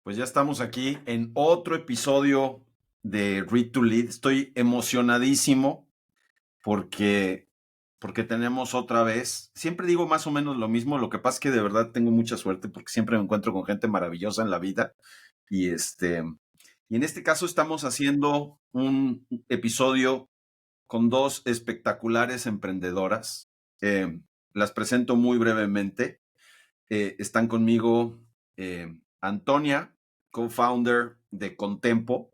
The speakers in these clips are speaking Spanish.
Pues ya estamos aquí en otro episodio de Read to Lead. Estoy emocionadísimo porque, porque tenemos otra vez, siempre digo más o menos lo mismo, lo que pasa es que de verdad tengo mucha suerte porque siempre me encuentro con gente maravillosa en la vida y y en este caso estamos haciendo un episodio con dos espectaculares emprendedoras. Las presento muy brevemente. Están conmigo Antonia, co-founder de Contempo.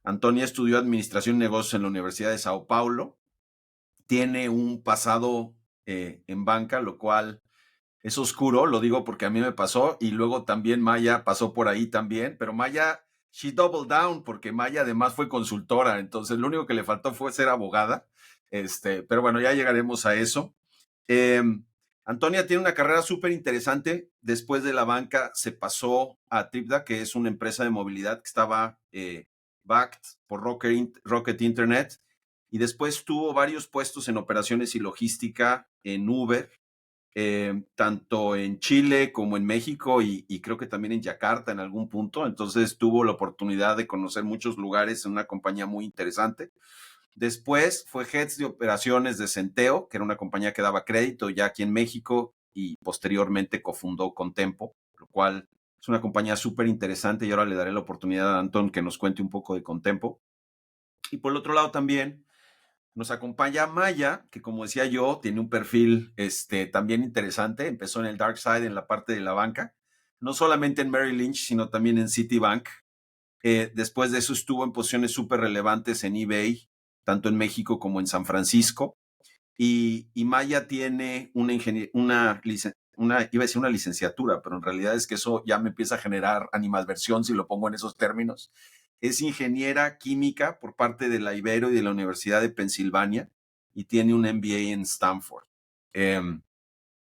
Antonia estudió Administración y Negocios en la Universidad de Sao Paulo. Tiene un pasado en banca, lo cual es oscuro, lo digo porque a mí me pasó, y luego también Maya pasó por ahí también, pero Maya, she doubled down, porque Maya además fue consultora, entonces lo único que le faltó fue ser abogada, pero bueno, ya llegaremos a eso. Eh, Antonia tiene una carrera súper interesante. Después de la banca se pasó a Tripda, que es una empresa de movilidad que estaba backed por Rocket Internet. Y después tuvo varios puestos en operaciones y logística en Uber, tanto en Chile como en México y creo que también en Yakarta en algún punto. Entonces tuvo la oportunidad de conocer muchos lugares en una compañía muy interesante. Después fue Heads de Operaciones de Centeo, que era una compañía que daba crédito ya aquí en México y posteriormente cofundó Contempo, lo cual es una compañía súper interesante y ahora le daré la oportunidad a Antón que nos cuente un poco de Contempo. Y por el otro lado también nos acompaña Maya, que como decía yo, tiene un perfil también interesante. Empezó en el dark side, en la parte de la banca, no solamente en Merrill Lynch, sino también en Citibank. Después de eso estuvo en posiciones súper relevantes en eBay, tanto en México como en San Francisco. Y Maya tiene iba a decir una licenciatura, pero en realidad es que eso ya me empieza a generar animadversión si lo pongo en esos términos. Es ingeniera química por parte de la Ibero y de la Universidad de Pensilvania y tiene un MBA en Stanford.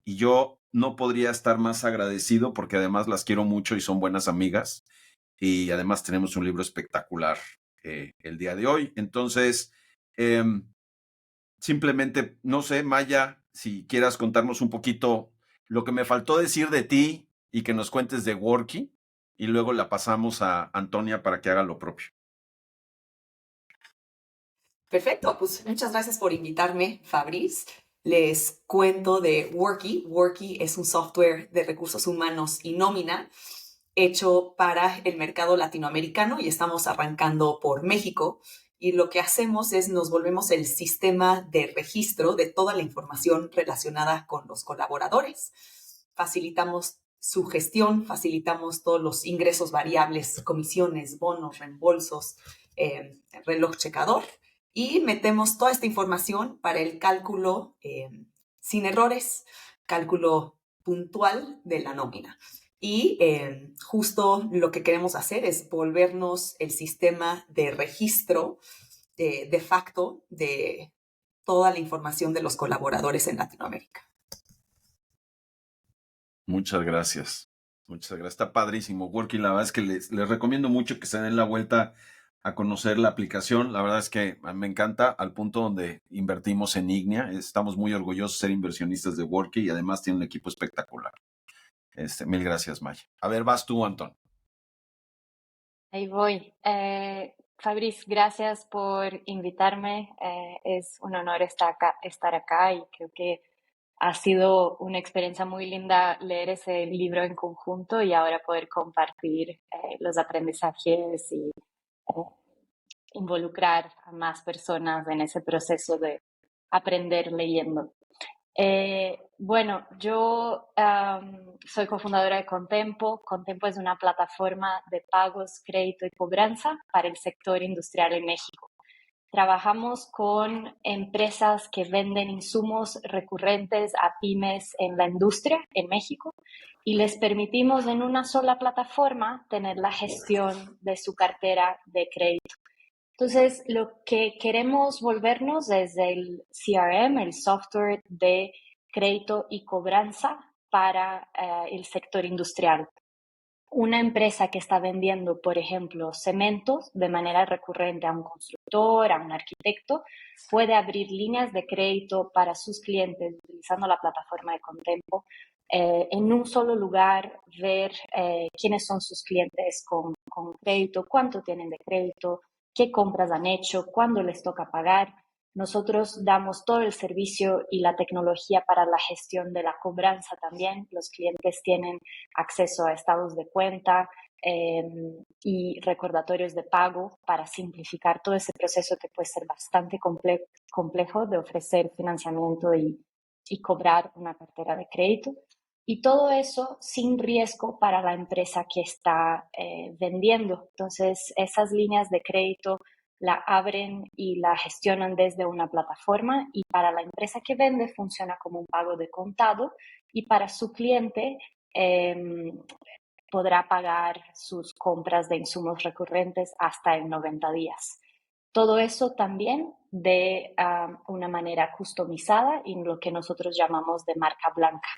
Y yo no podría estar más agradecido porque además las quiero mucho y son buenas amigas. Y además tenemos un libro espectacular el día de hoy. Entonces, simplemente, no sé, Maya, si quieras contarnos un poquito lo que me faltó decir de ti y que nos cuentes de Worky, y luego la pasamos a Antonia para que haga lo propio. Perfecto, pues muchas gracias por invitarme, Fabriz. Les cuento de Worky. Worky es un software de recursos humanos y nómina hecho para el mercado latinoamericano y estamos arrancando por México. Y lo que hacemos es nos volvemos el sistema de registro de toda la información relacionada con los colaboradores. Facilitamos su gestión, facilitamos todos los ingresos variables, comisiones, bonos, reembolsos, reloj checador y metemos toda esta información para el cálculo sin errores, cálculo puntual de la nómina. Y justo lo que queremos hacer es volvernos el sistema de registro de facto de toda la información de los colaboradores en Latinoamérica. Muchas gracias. Muchas gracias. Está padrísimo. Working, la verdad es que les recomiendo mucho que se den la vuelta a conocer la aplicación. La verdad es que me encanta al punto donde invertimos en Ignia. Estamos muy orgullosos de ser inversionistas de Worky y además tiene un equipo espectacular. Mil gracias, Maya. A ver, vas tú, Antón. Ahí voy. Fabriz, gracias por invitarme. Es un honor estar acá y creo que ha sido una experiencia muy linda leer ese libro en conjunto y ahora poder compartir los aprendizajes y involucrar a más personas en ese proceso de aprender leyendo. Bueno, yo soy cofundadora de Contempo. Contempo es una plataforma de pagos, crédito y cobranza para el sector industrial en México. Trabajamos con empresas que venden insumos recurrentes a pymes en la industria en México y les permitimos en una sola plataforma tener la gestión de su cartera de crédito. Entonces, lo que queremos volvernos es el CRM, el software de crédito y cobranza para el sector industrial. Una empresa que está vendiendo, por ejemplo, cementos de manera recurrente a un constructor, a un arquitecto, puede abrir líneas de crédito para sus clientes utilizando la plataforma de Contempo en un solo lugar, ver quiénes son sus clientes con crédito, cuánto tienen de crédito, qué compras han hecho, cuándo les toca pagar. Nosotros damos todo el servicio y la tecnología para la gestión de la cobranza también. Los clientes tienen acceso a estados de cuenta y recordatorios de pago para simplificar todo ese proceso que puede ser bastante complejo de ofrecer financiamiento y cobrar una cartera de crédito. Y todo eso sin riesgo para la empresa que está vendiendo. Entonces, esas líneas de crédito la abren y la gestionan desde una plataforma, y para la empresa que vende funciona como un pago de contado, y para su cliente podrá pagar sus compras de insumos recurrentes hasta en 90 días. Todo eso también de una manera customizada y lo que nosotros llamamos de marca blanca.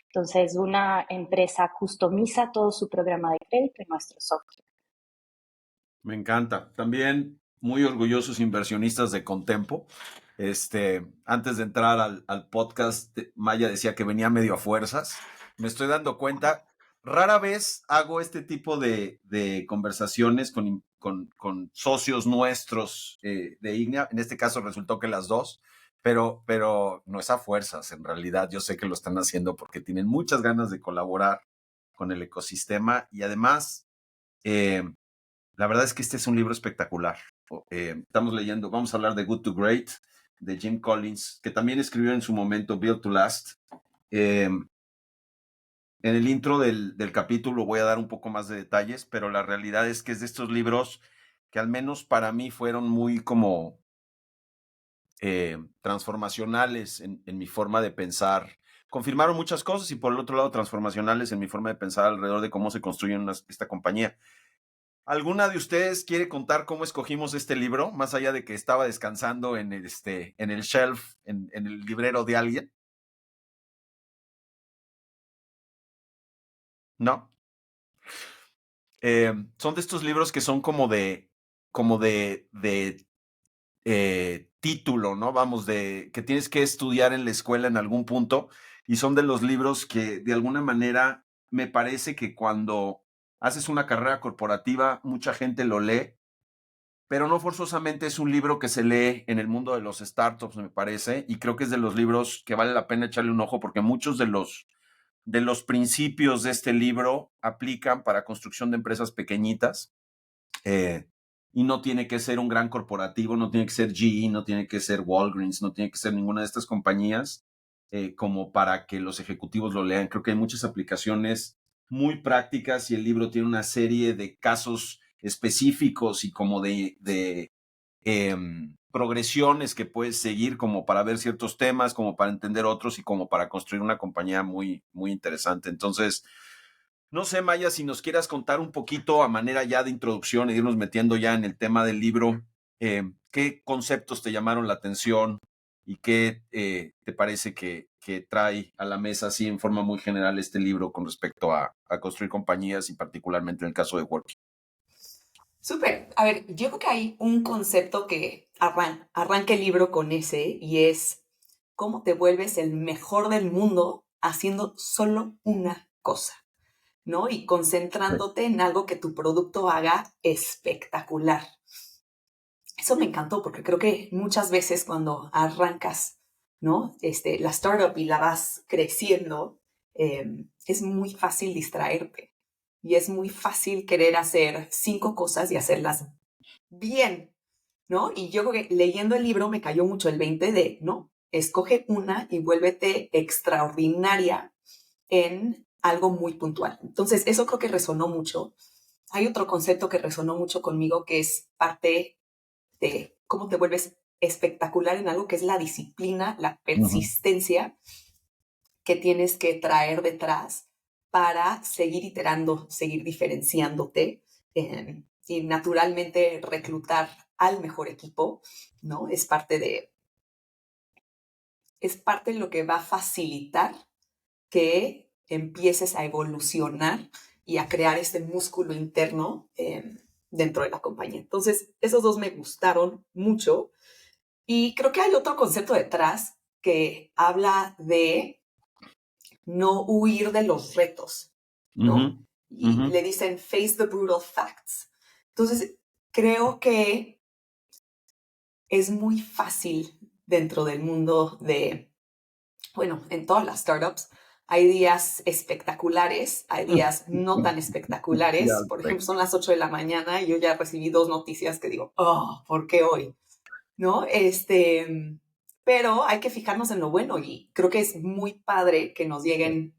Entonces, una empresa customiza todo su programa de crédito en nuestro software. Me encanta. También muy orgullosos inversionistas de Contempo. Antes de entrar al podcast, Maya decía que venía medio a fuerzas. Me estoy dando cuenta, rara vez hago este tipo de conversaciones con socios nuestros de Ignea. En este caso resultó que las dos, pero no es a fuerzas. En realidad yo sé que lo están haciendo porque tienen muchas ganas de colaborar con el ecosistema y además... la verdad es que este es un libro espectacular. Estamos leyendo, vamos a hablar de Good to Great, de Jim Collins, que también escribió en su momento Built to Last. En el intro del capítulo voy a dar un poco más de detalles, pero la realidad es que es de estos libros que al menos para mí fueron muy como transformacionales en mi forma de pensar. Confirmaron muchas cosas y por el otro lado transformacionales en mi forma de pensar alrededor de cómo se construye esta compañía. ¿Alguna de ustedes quiere contar cómo escogimos este libro? Más allá de que estaba descansando en el shelf, en el librero de alguien. ¿No? Son de estos libros que son como de título, ¿no? Vamos, que tienes que estudiar en la escuela en algún punto. Y son de los libros que de alguna manera me parece que cuando haces una carrera corporativa, mucha gente lo lee, pero no forzosamente es un libro que se lee en el mundo de los startups, me parece, y creo que es de los libros que vale la pena echarle un ojo porque muchos de los principios de este libro aplican para construcción de empresas pequeñitas, y no tiene que ser un gran corporativo, no tiene que ser GE, no tiene que ser Walgreens, no tiene que ser ninguna de estas compañías como para que los ejecutivos lo lean. Creo que hay muchas aplicaciones muy prácticas y el libro tiene una serie de casos específicos y como de progresiones que puedes seguir como para ver ciertos temas, como para entender otros y como para construir una compañía muy, muy interesante. Entonces, no sé, Maya, si nos quieras contar un poquito a manera ya de introducción e irnos metiendo ya en el tema del libro, ¿qué conceptos te llamaron la atención y qué te parece que trae a la mesa así en forma muy general este libro con respecto a construir compañías y particularmente en el caso de Worky? Súper. A ver, yo creo que hay un concepto que arranca el libro con ese y es cómo te vuelves el mejor del mundo haciendo solo una cosa, ¿no? Y concentrándote en algo que tu producto haga espectacular. Eso me encantó porque creo que muchas veces cuando arrancas, ¿no? La startup y la vas creciendo, es muy fácil distraerte y es muy fácil querer hacer 5 cosas y hacerlas bien, ¿no? Y yo creo que leyendo el libro me cayó mucho el 20 de, ¿no? Escoge una y vuélvete extraordinaria en algo muy puntual. Entonces, eso creo que resonó mucho. Hay otro concepto que resonó mucho conmigo que es parte de cómo te vuelves espectacular en algo, que es la disciplina, la persistencia que tienes que traer detrás para seguir iterando, seguir diferenciándote y naturalmente reclutar al mejor equipo, ¿no? Es parte de lo que va a facilitar que empieces a evolucionar y a crear este músculo interno dentro de la compañía. Entonces, esos dos me gustaron mucho. Y creo que hay otro concepto detrás que habla de no huir de los retos, ¿no? Ujú, Y ujú. le dicen face the brutal facts. Entonces, creo que es muy fácil dentro del mundo de, bueno, en todas las startups, hay días espectaculares, hay días no tan Ya espectaculares. Por sé. ejemplo, son las 8 de la mañana y yo ya recibí 2 noticias que digo, oh, ¿por qué hoy? ¿No? Pero hay que fijarnos en lo bueno y creo que es muy padre que nos lleguen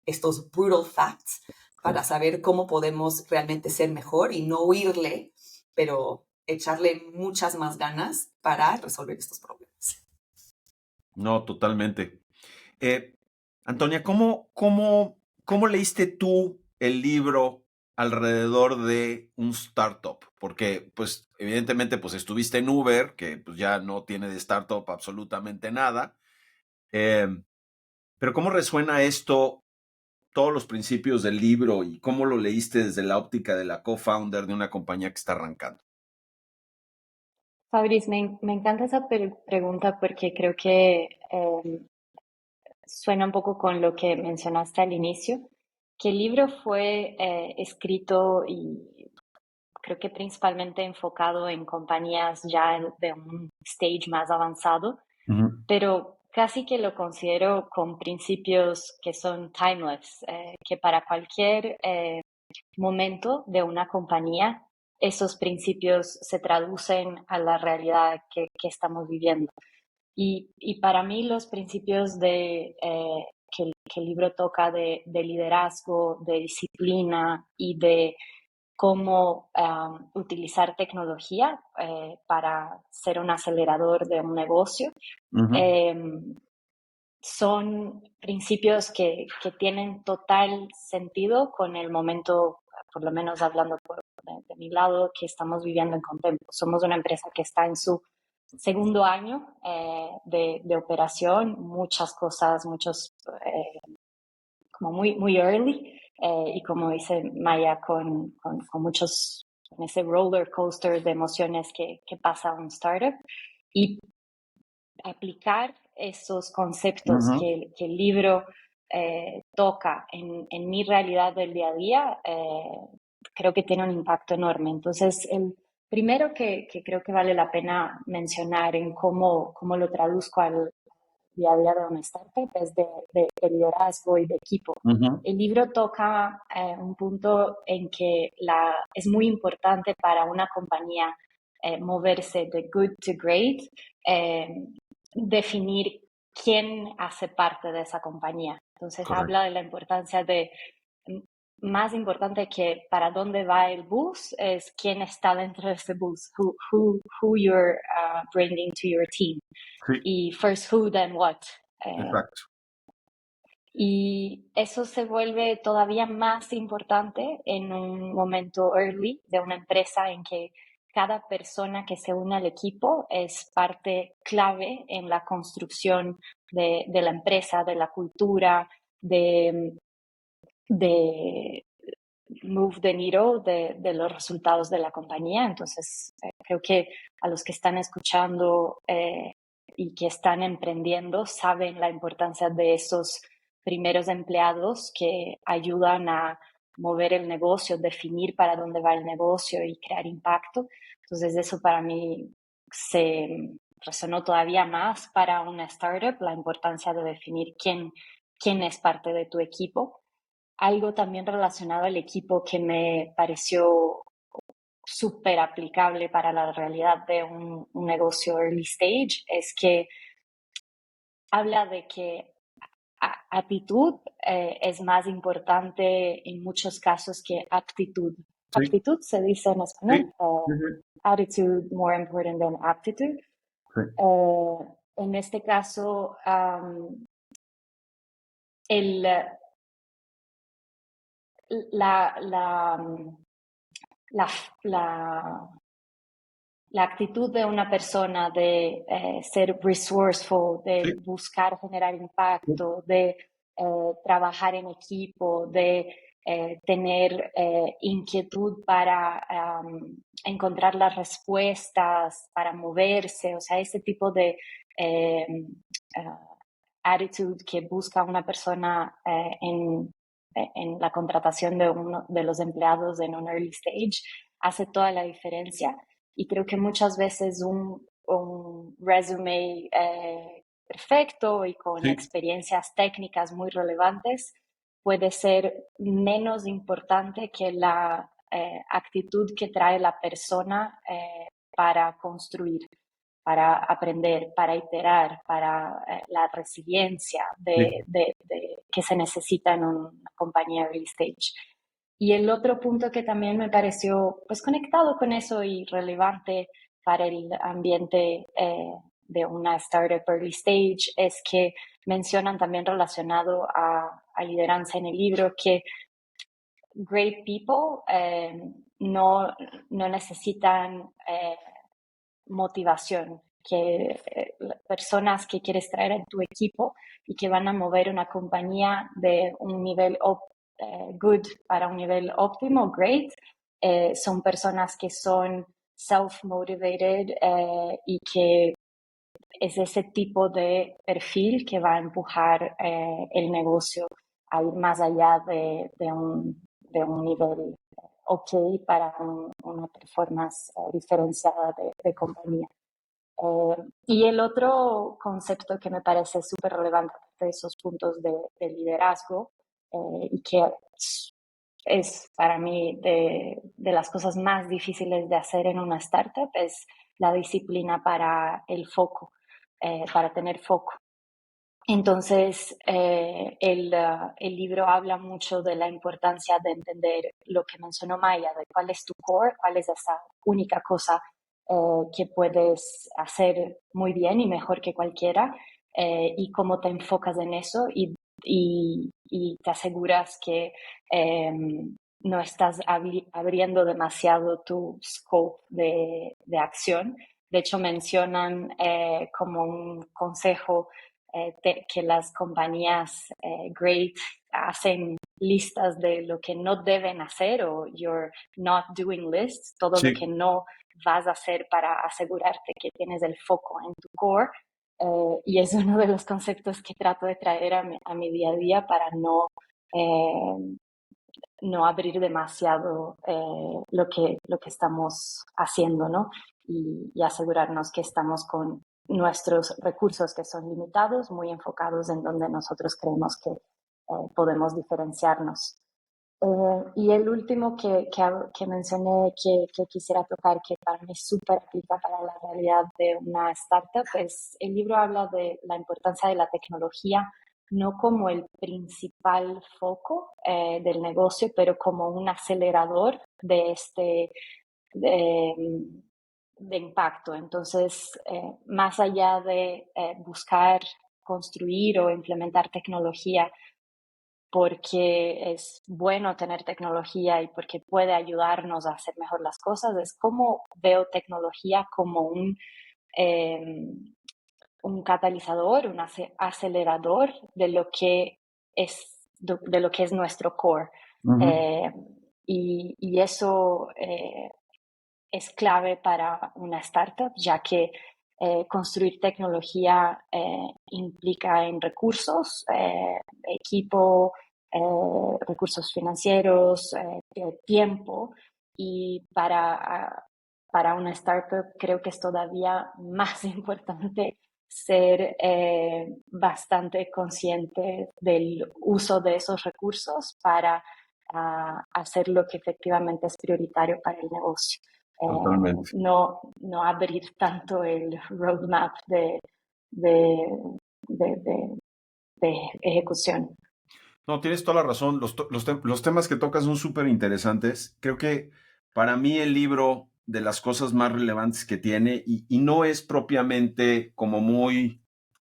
estos brutal facts para saber cómo podemos realmente ser mejor y no huirle, pero echarle muchas más ganas para resolver estos problemas. No, totalmente. Eh, Antonia, ¿cómo leíste tú el libro alrededor de un startup? Porque, pues, evidentemente, pues estuviste en Uber, que pues ya no tiene de startup absolutamente nada. Eh, pero ¿cómo resuena esto, todos los principios del libro y cómo lo leíste desde la óptica de la co-founder de una compañía que está arrancando? Fabriz, me encanta esa pregunta porque creo que suena un poco con lo que mencionaste al inicio, que el libro fue escrito y creo que principalmente enfocado en compañías ya de un stage más avanzado, Ujú, pero casi que lo considero con principios que son timeless, que para cualquier momento de una compañía, esos principios se traducen a la realidad que estamos viviendo. Y para mí los principios que el libro toca de liderazgo, de disciplina y de cómo utilizar tecnología para ser un acelerador de un negocio, ujú, em, son principios que tienen total sentido con el momento, por lo menos hablando de mi lado, que estamos viviendo en Contempo. Somos una empresa que está en su segundo año de operación, muchas cosas, como muy early, y como dice Maya, con muchos, con ese roller coaster de emociones que pasa un startup. Y aplicar esos conceptos ujú. que el libro toca en mi realidad del día a día, creo que tiene un impacto enorme. Entonces, el primero que creo que vale la pena mencionar en cómo lo traduzco al día a día de una startup es de liderazgo y de equipo. Ujú, El libro toca un punto en que es muy importante para una compañía moverse de good to great, eh, definir quién hace parte de esa compañía. Entonces correcto. habla de la importancia de, más importante que para dónde va el bus, es quién está dentro de ese bus, who you're bringing to your team. Sí, Y first who, then what. Eh, exacto. y eso se vuelve todavía más importante en un momento early de una empresa en que cada persona que se une al equipo es parte clave en la construcción de la empresa, de la cultura, de move the needle de los resultados de la compañía. Entonces, creo que a los que están escuchando y que están emprendiendo saben la importancia de esos primeros empleados que ayudan a mover el negocio, definir para dónde va el negocio y crear impacto. Entonces, eso para mí se resonó todavía más para una startup, la importancia de definir quién es parte de tu equipo. Algo también relacionado al equipo que me pareció súper aplicable para la realidad de un negocio early stage es que habla de que actitud es más importante en muchos casos que aptitud. Sí, Aptitud se dice en sí, español, sí, sí, attitude more important than aptitude. sí. En este caso, el, la, la, la, la la actitud de una persona de ser resourceful, de Sí, buscar generar sí. impacto, de trabajar en equipo, de tener inquietud para encontrar las respuestas, para moverse, o sea, ese tipo de attitude que busca una persona en la contratación de uno de los empleados en un early stage hace toda la diferencia. Y creo que muchas veces un resume perfecto y con Sí, experiencias técnicas muy relevantes puede ser menos importante que la actitud que trae la persona para construir, para aprender, para iterar, para la resiliencia sí, que se necesita en una compañía early stage. Y el otro punto que también me pareció pues conectado con eso y relevante para el ambiente de una startup early stage es que mencionan también relacionado a lideranza en el libro que great people no, no necesitan motivación, que personas que quieres traer en tu equipo y que van a mover una compañía de un nivel good para un nivel óptimo, great, son personas que son self-motivated y que es ese tipo de perfil que va a empujar el negocio a ir más allá de un nivel ok para una performance diferenciada de compañía. Y el otro concepto que me parece súper relevante de esos puntos de liderazgo y que es para mí de las cosas más difíciles de hacer en una startup es la disciplina para el foco, para tener foco. Entonces, el libro habla mucho de la importancia de entender lo que mencionó Maya, de cuál es tu core, cuál es esa única cosa que puedes hacer muy bien y mejor que cualquiera, y cómo te enfocas en eso y te aseguras que no estás abriendo demasiado tu scope de acción. De hecho, mencionan como un consejo que las compañías great hacen listas de lo que no deben hacer o your not doing list, todo lo que sí. no vas a hacer para asegurarte que tienes el foco en tu core. Y es uno de los conceptos que trato de traer a mi día a día para no abrir demasiado lo que estamos haciendo, ¿no? Y asegurarnos que estamos con nuestros recursos que son limitados, muy enfocados en donde nosotros creemos que podemos diferenciarnos. Y el último que mencioné que quisiera tocar, que para mí súper aplica para la realidad de una startup, es el libro habla de la importancia de la tecnología, no como el principal foco del negocio, pero como un acelerador de, de impacto. Entonces, más allá de buscar construir o implementar tecnología porque es bueno tener tecnología y porque puede ayudarnos a hacer mejor las cosas, es como veo tecnología como eh, un catalizador, un acelerador de lo que es nuestro core. Ujú. Eh, y eso es clave para una startup, ya que construir tecnología implica en recursos, equipo, recursos financieros, tiempo, y para una startup creo que es todavía más importante ser bastante consciente del uso de esos recursos para hacer lo que efectivamente es prioritario para el negocio. Totalmente. No abrir tanto el roadmap de, de, de ejecución. No, tienes toda la razón. Los temas que tocas son súper interesantes. Creo que para mí el libro de las cosas más relevantes que tiene, y no es propiamente como muy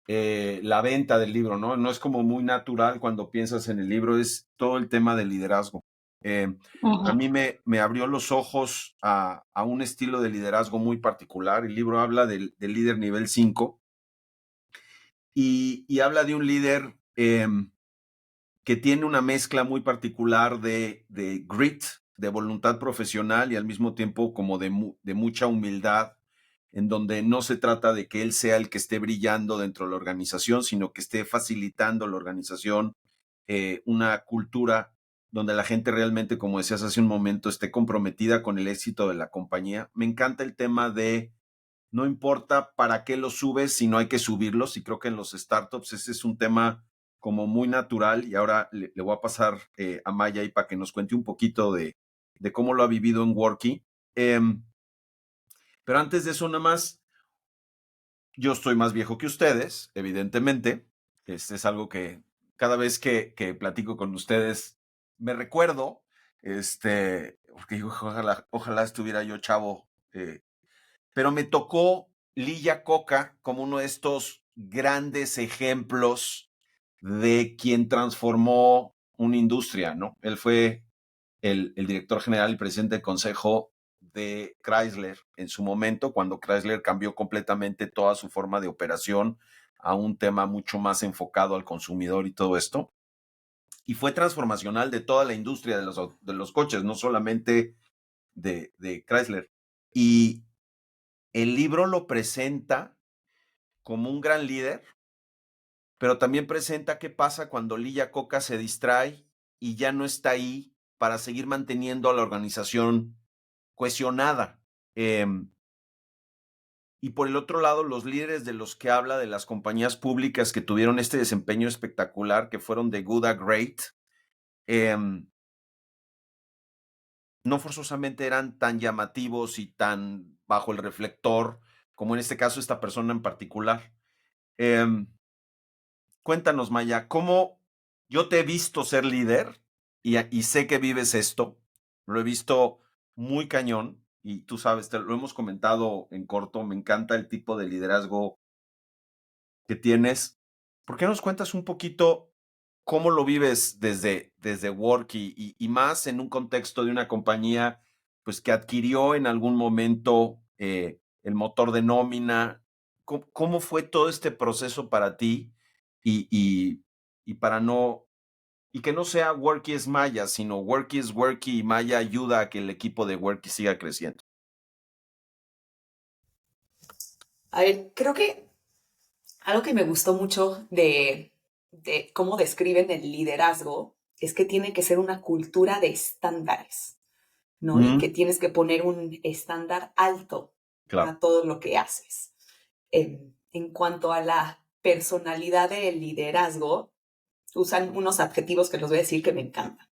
la venta del libro, ¿no? No es como muy natural cuando piensas en el libro, es todo el tema del liderazgo. Eh, a Uh-huh. mí me abrió los ojos a un estilo de liderazgo muy particular. El libro habla del líder nivel 5 y habla de un líder que tiene una mezcla muy particular de grit, de voluntad profesional y al mismo tiempo como de mucha humildad en donde no se trata de que él sea el que esté brillando dentro de la organización, sino que esté facilitando la organización, una cultura donde la gente realmente, como decías hace un momento, esté comprometida con el éxito de la compañía. Me encanta el tema de no importa para qué lo subes, sino hay que subirlos, y creo que en los startups ese es un tema como muy natural, y ahora le voy a pasar a Maya ahí para que nos cuente un poquito de cómo lo ha vivido en Worky. Pero antes de eso, nada más, yo estoy más viejo que ustedes, evidentemente. Este es algo que cada vez que platico con ustedes me recuerdo, porque digo, ojalá estuviera yo chavo, pero me tocó Lee Iacocca como uno de estos grandes ejemplos de quien transformó una industria, ¿no? Él fue el director general y presidente del consejo de Chrysler en su momento, cuando Chrysler cambió completamente toda su forma de operación a un tema mucho más enfocado al consumidor y todo esto. Y fue transformacional de toda la industria de los coches, no solamente de Chrysler. Y el libro lo presenta como un gran líder, pero también presenta qué pasa cuando Lee Iacocca se distrae y ya no está ahí para seguir manteniendo a la organización cohesionada. Y por el otro lado, los líderes de los que habla, de las compañías públicas que tuvieron este desempeño espectacular, que fueron de good a great, no forzosamente eran tan llamativos y tan bajo el reflector como en este caso esta persona en particular. Cuéntanos, Maya, ¿cómo yo te he visto ser líder y sé que vives esto? Lo he visto muy cañón y tú sabes, te lo hemos comentado en corto, me encanta el tipo de liderazgo que tienes. ¿Por qué nos cuentas un poquito cómo lo vives desde Work y más en un contexto de una compañía pues, que adquirió en algún momento el motor de nómina? ¿Cómo fue todo este proceso para ti y para no, y que no sea Worky es Maya, sino Worky es Worky y Maya ayuda a que el equipo de Worky siga creciendo? A ver, creo que algo que me gustó mucho de cómo describen el liderazgo es que tiene que ser una cultura de estándares, ¿no? Y que tienes que poner un estándar alto Claro. a todo lo que haces. En cuanto a la personalidad del liderazgo, usan unos adjetivos que los voy a decir que me encantan.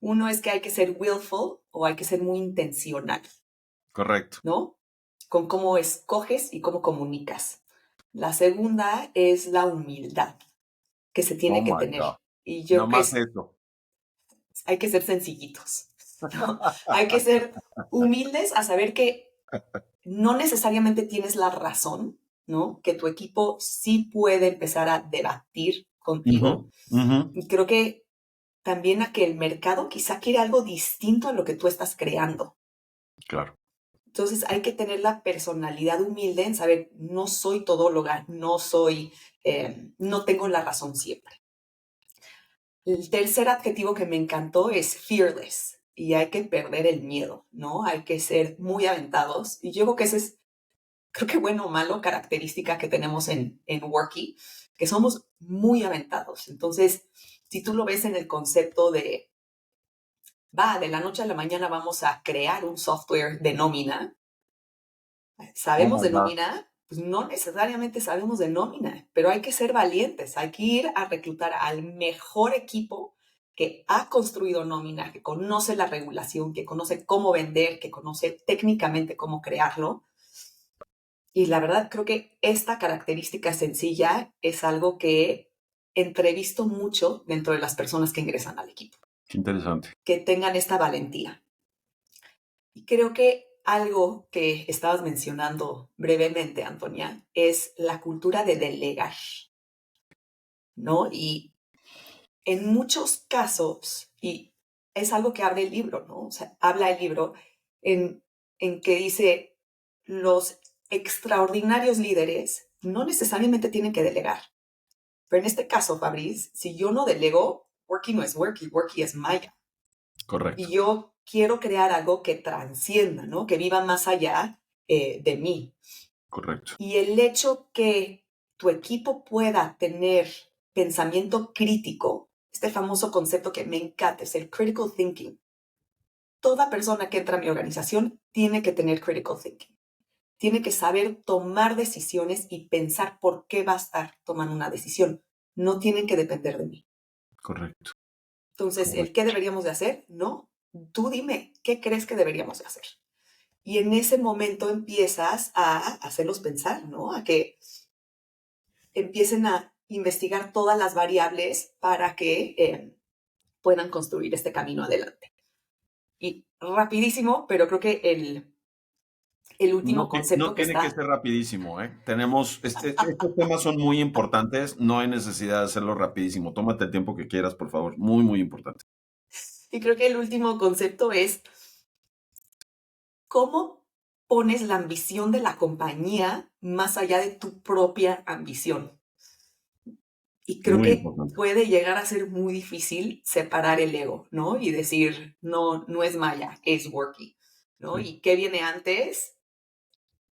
Uno es que hay que ser willful o hay que ser muy intencional, Correcto. ¿no? Con cómo escoges y cómo comunicas. La segunda es la humildad que se Oh tiene que my tener. God. Y yo No creo que más eso. hay que ser sencillitos, ¿no? Hay que ser humildes a saber que no necesariamente tienes la razón, ¿no? Que tu equipo sí puede empezar a debatir contigo. Y creo que también a que el mercado quizá quiere algo distinto a lo que tú estás creando. Claro. Entonces hay que tener la personalidad humilde en saber, no soy todóloga, no tengo la razón siempre. El tercer adjetivo que me encantó es fearless y hay que perder el miedo, ¿no? Hay que ser muy aventados y yo creo que esa es, creo que bueno o malo, característica que tenemos en Worky, que somos muy aventados. Entonces, si tú lo ves en el concepto de la noche a la mañana vamos a crear un software de nómina. Oh ¿Sabemos my de God. nómina? Pues no necesariamente sabemos de nómina, pero hay que ser valientes, hay que ir a reclutar al mejor equipo que ha construido nómina, que conoce la regulación, que conoce cómo vender, que conoce técnicamente cómo crearlo. Y la verdad creo que esta característica sencilla es algo que entrevisto mucho dentro de las personas que ingresan al equipo, Qué interesante. que tengan esta valentía. Y creo que algo que estabas mencionando brevemente, Antonia, es la cultura de delegar, ¿no? Y en muchos casos, y es algo que habla el libro, ¿no? O sea, habla el libro en que dice, los extraordinarios líderes no necesariamente tienen que delegar. Pero en este caso, Fabriz, si yo no delego, Worky no es Worky, Worky es Maya. Correcto. Y yo quiero crear algo que transcienda, ¿no? Que viva más allá de mí. Correcto. Y el hecho que tu equipo pueda tener pensamiento crítico, este famoso concepto que me encanta, es el critical thinking. Toda persona que entra a mi organización tiene que tener critical thinking. Tiene que saber tomar decisiones y pensar por qué va a estar tomando una decisión. No tienen que depender de mí. Correcto. Entonces, ¿el Correcto. qué deberíamos de hacer? No. Tú dime, ¿qué crees que deberíamos de hacer? Y en ese momento empiezas a hacerlos pensar, ¿no? A que empiecen a investigar todas las variables para que puedan construir este camino adelante. Y rapidísimo, pero creo que el último No concepto que tiene que está, ser rapidísimo, ¿eh? Estos temas son muy importantes, no hay necesidad de hacerlo rapidísimo. Tómate el tiempo que quieras, por favor. Muy, muy importante. y creo que el último concepto es cómo pones la ambición de la compañía más allá de tu propia ambición. Y creo Muy que importante. puede llegar a ser muy difícil separar el ego, ¿no? Y decir, no, no es Maya, es Worky, ¿no? Sí. ¿Y qué viene antes?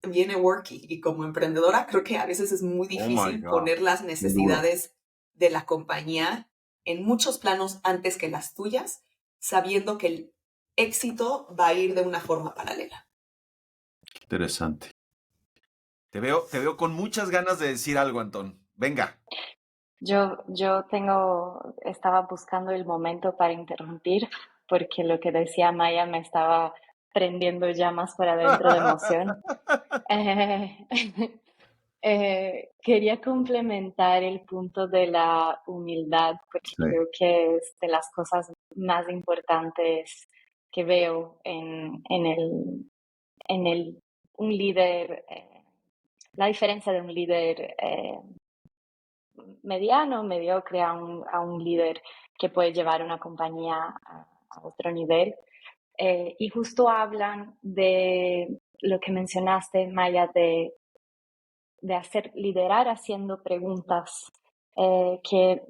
Viene Worky. Y como emprendedora creo que a veces es muy Oh my difícil God. poner las Sin duda. necesidades de la compañía en muchos planos antes que las tuyas, sabiendo que el éxito va a ir de una forma paralela. Interesante. Te veo con muchas ganas de decir algo, Antón. Venga. Estaba buscando el momento para interrumpir porque lo que decía Maya me estaba prendiendo llamas por adentro de emoción. Eh, quería complementar el punto de la humildad porque Sí. creo que es de las cosas más importantes que veo en un líder, la diferencia de un líder mediano, mediocre a un líder que puede llevar una compañía a otro nivel. Y justo hablan de lo que mencionaste, Maya, de hacer liderar haciendo preguntas, que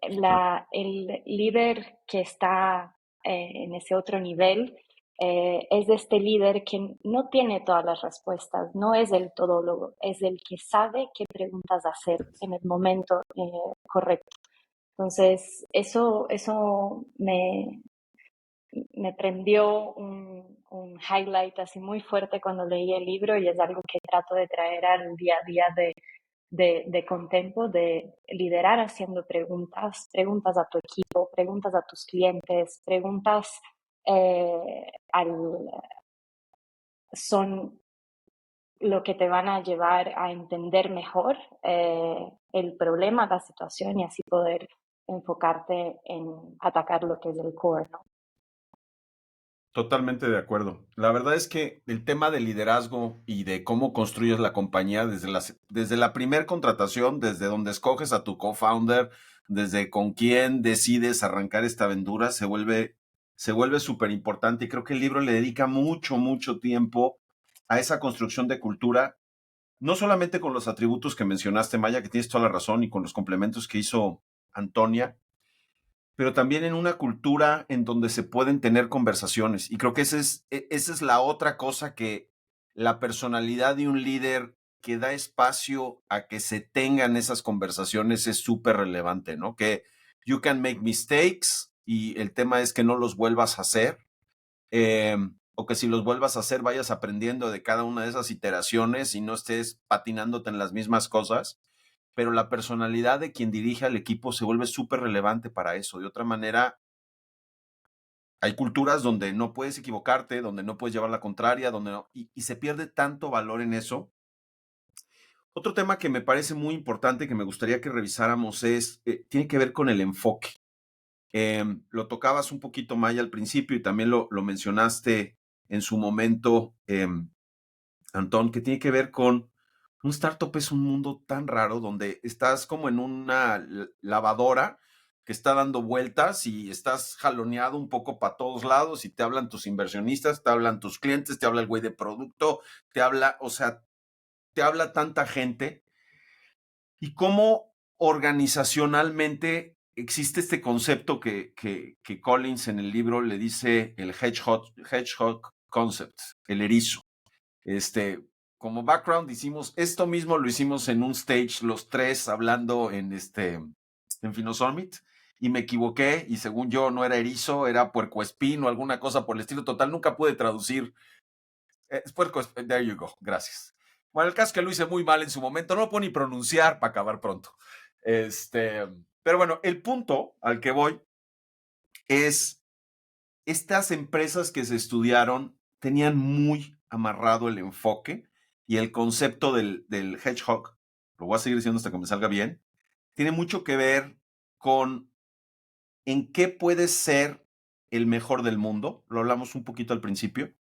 el líder que está en ese otro nivel es de este líder que no tiene todas las respuestas, no es el todólogo, es el que sabe qué preguntas hacer en el momento correcto. Entonces, eso me prendió un highlight así muy fuerte cuando leí el libro y es algo que trato de traer al día a día de Contempo, de liderar haciendo preguntas a tu equipo, preguntas a tus clientes, preguntas eh, al, son lo que te van a llevar a entender mejor el problema, la situación y así poder enfocarte en atacar lo que es el core, ¿no? Totalmente de acuerdo. La verdad es que el tema de liderazgo y de cómo construyes la compañía desde la primer contratación, desde donde escoges a tu co-founder, desde con quién decides arrancar esta aventura, se vuelve súper importante. Y creo que el libro le dedica mucho, mucho tiempo a esa construcción de cultura, no solamente con los atributos que mencionaste, Maya, que tienes toda la razón, y con los complementos que hizo Antonia, pero también en una cultura en donde se pueden tener conversaciones. Y creo que esa es la otra cosa, que la personalidad de un líder que da espacio a que se tengan esas conversaciones es súper relevante, ¿no? Que you can make mistakes y el tema es que no los vuelvas a hacer, o que si los vuelvas a hacer vayas aprendiendo de cada una de esas iteraciones y no estés patinándote en las mismas cosas, pero la personalidad de quien dirige al equipo se vuelve súper relevante para eso. De otra manera, hay culturas donde no puedes equivocarte, donde no puedes llevar la contraria, donde no, y se pierde tanto valor en eso. Otro tema que me parece muy importante, que me gustaría que revisáramos, tiene que ver con el enfoque. Lo tocabas un poquito, Maya, al principio, y también lo mencionaste en su momento, Antón, que tiene que ver con un startup. Es un mundo tan raro donde estás como en una lavadora que está dando vueltas y estás jaloneado un poco para todos lados y te hablan tus inversionistas, te hablan tus clientes, te habla el güey de producto, o sea, te habla tanta gente. Y cómo organizacionalmente existe este concepto que Collins en el libro le dice el hedgehog concept, el erizo. como background hicimos esto mismo, lo hicimos en un stage los tres hablando en Finosummit y me equivoqué y según yo no era erizo, era puercoespín o alguna cosa por el estilo. Total, nunca pude traducir. Puercoespín, there you go, gracias. Bueno, el caso es que lo hice muy mal en su momento, no lo puedo ni pronunciar para acabar pronto. Pero bueno, el punto al que voy es estas empresas que se estudiaron tenían muy amarrado el enfoque y el concepto del hedgehog, lo voy a seguir diciendo hasta que me salga bien, tiene mucho que ver con en qué puedes ser el mejor del mundo. Lo hablamos un poquito al principio.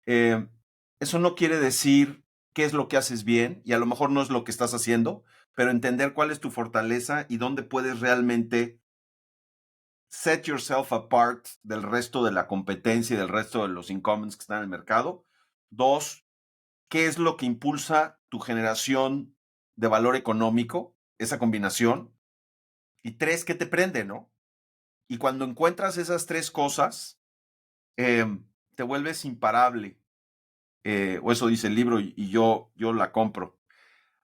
Eso no quiere decir qué es lo que haces bien y a lo mejor no es lo que estás haciendo, pero entender cuál es tu fortaleza y dónde puedes realmente set yourself apart del resto de la competencia y del resto de los incumbents que están en el mercado. 2, ¿qué es lo que impulsa tu generación de valor económico? Esa combinación. Y 3, ¿qué te prende, no? Y cuando encuentras esas 3 cosas, te vuelves imparable. O eso dice el libro y yo la compro.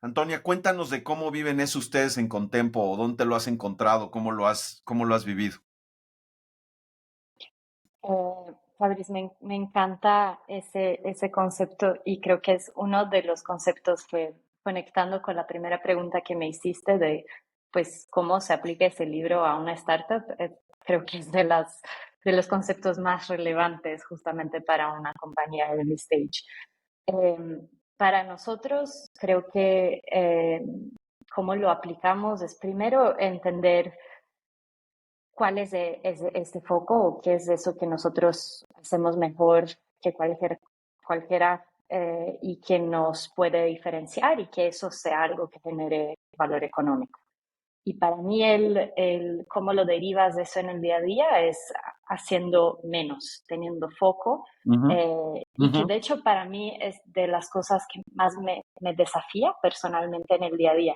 Antonia, cuéntanos de cómo viven eso ustedes en Contempo, o dónde lo has encontrado, cómo lo has vivido. Fabriz, me encanta ese concepto y creo que es uno de los conceptos que, conectando con la primera pregunta que me hiciste de, pues, cómo se aplica ese libro a una startup, creo que es de los conceptos más relevantes justamente para una compañía early stage. Para nosotros, creo que cómo lo aplicamos es primero entender cuál es este foco o qué es eso que nosotros hacemos mejor que cualquiera y que nos puede diferenciar y que eso sea algo que genere valor económico. Y para mí el cómo lo derivas de eso en el día a día es haciendo menos, teniendo foco. Y que de hecho para mí es de las cosas que más me desafía personalmente en el día a día.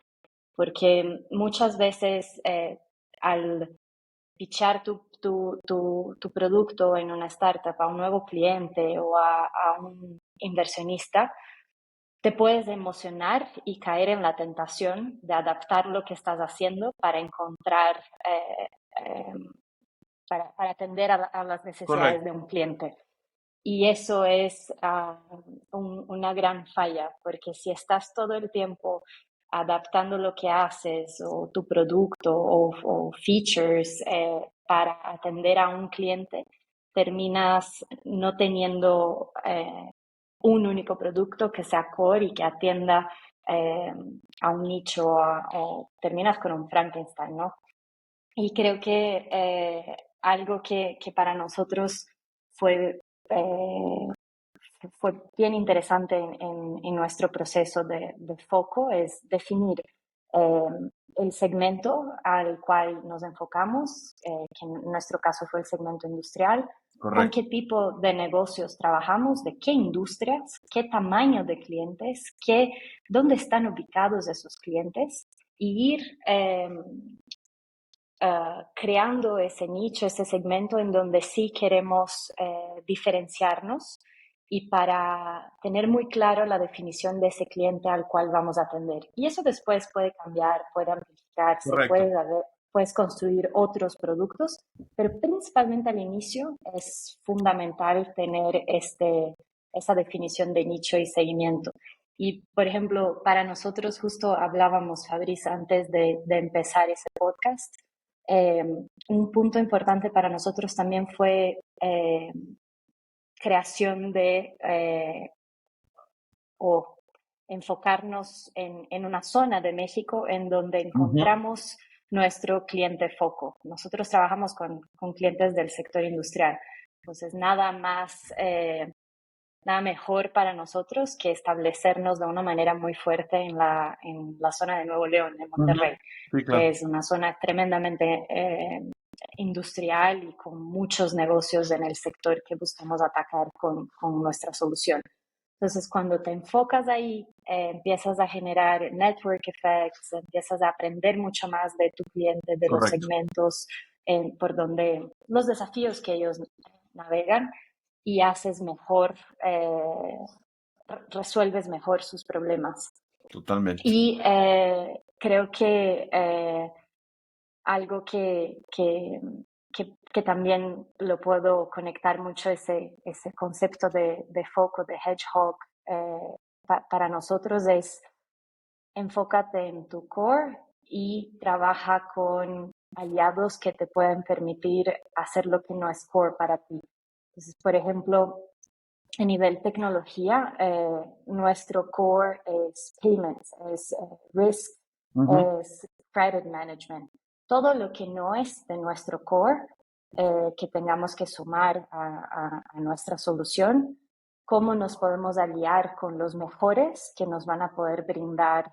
Porque muchas veces al pitchar tu producto en una startup a un nuevo cliente o a un inversionista, te puedes emocionar y caer en la tentación de adaptar lo que estás haciendo para encontrar, para atender a las necesidades Correcto. de un cliente. Y eso es una gran falla, porque si estás todo el tiempo adaptando lo que haces o tu producto o features para atender a un cliente, terminas no teniendo un único producto que sea core y que atienda a un nicho o terminas con un Frankenstein, ¿no? Y creo que algo que para nosotros fue, eh, fue bien interesante en nuestro proceso de foco es definir el segmento al cual nos enfocamos, que en nuestro caso fue el segmento industrial, con Correcto. qué tipo de negocios trabajamos, de qué industrias, qué tamaño de clientes, dónde están ubicados esos clientes y ir creando ese nicho, ese segmento en donde sí queremos diferenciarnos y para tener muy claro la definición de ese cliente al cual vamos a atender. Y eso después puede cambiar, puede amplificarse, Correcto. puedes construir otros productos, pero principalmente al inicio es fundamental tener esa definición de nicho y seguimiento. Y, por ejemplo, para nosotros justo hablábamos, Fabriz, antes de empezar ese podcast, un punto importante para nosotros también fue creación o enfocarnos en una zona de México en donde encontramos nuestro cliente foco. Nosotros trabajamos con clientes del sector industrial, entonces nada mejor para nosotros que establecernos de una manera muy fuerte en la zona de Nuevo León, de Monterrey, Sí, que claro. es una zona tremendamente industrial y con muchos negocios en el sector que buscamos atacar con nuestra solución. Entonces, cuando te enfocas ahí, empiezas a generar network effects, empiezas a aprender mucho más de tu cliente, de los Correcto. segmentos por donde los desafíos que ellos navegan y haces mejor resuelves mejor sus problemas. Totalmente. Y creo que algo que también lo puedo conectar mucho, ese concepto de foco, de hedgehog, para nosotros es enfócate en tu core y trabaja con aliados que te pueden permitir hacer lo que no es core para ti. Entonces, por ejemplo, a nivel tecnología, nuestro core es payments, es risk, es credit management. Todo lo que no es de nuestro core, que tengamos que sumar a nuestra solución, cómo nos podemos aliar con los mejores que nos van a poder brindar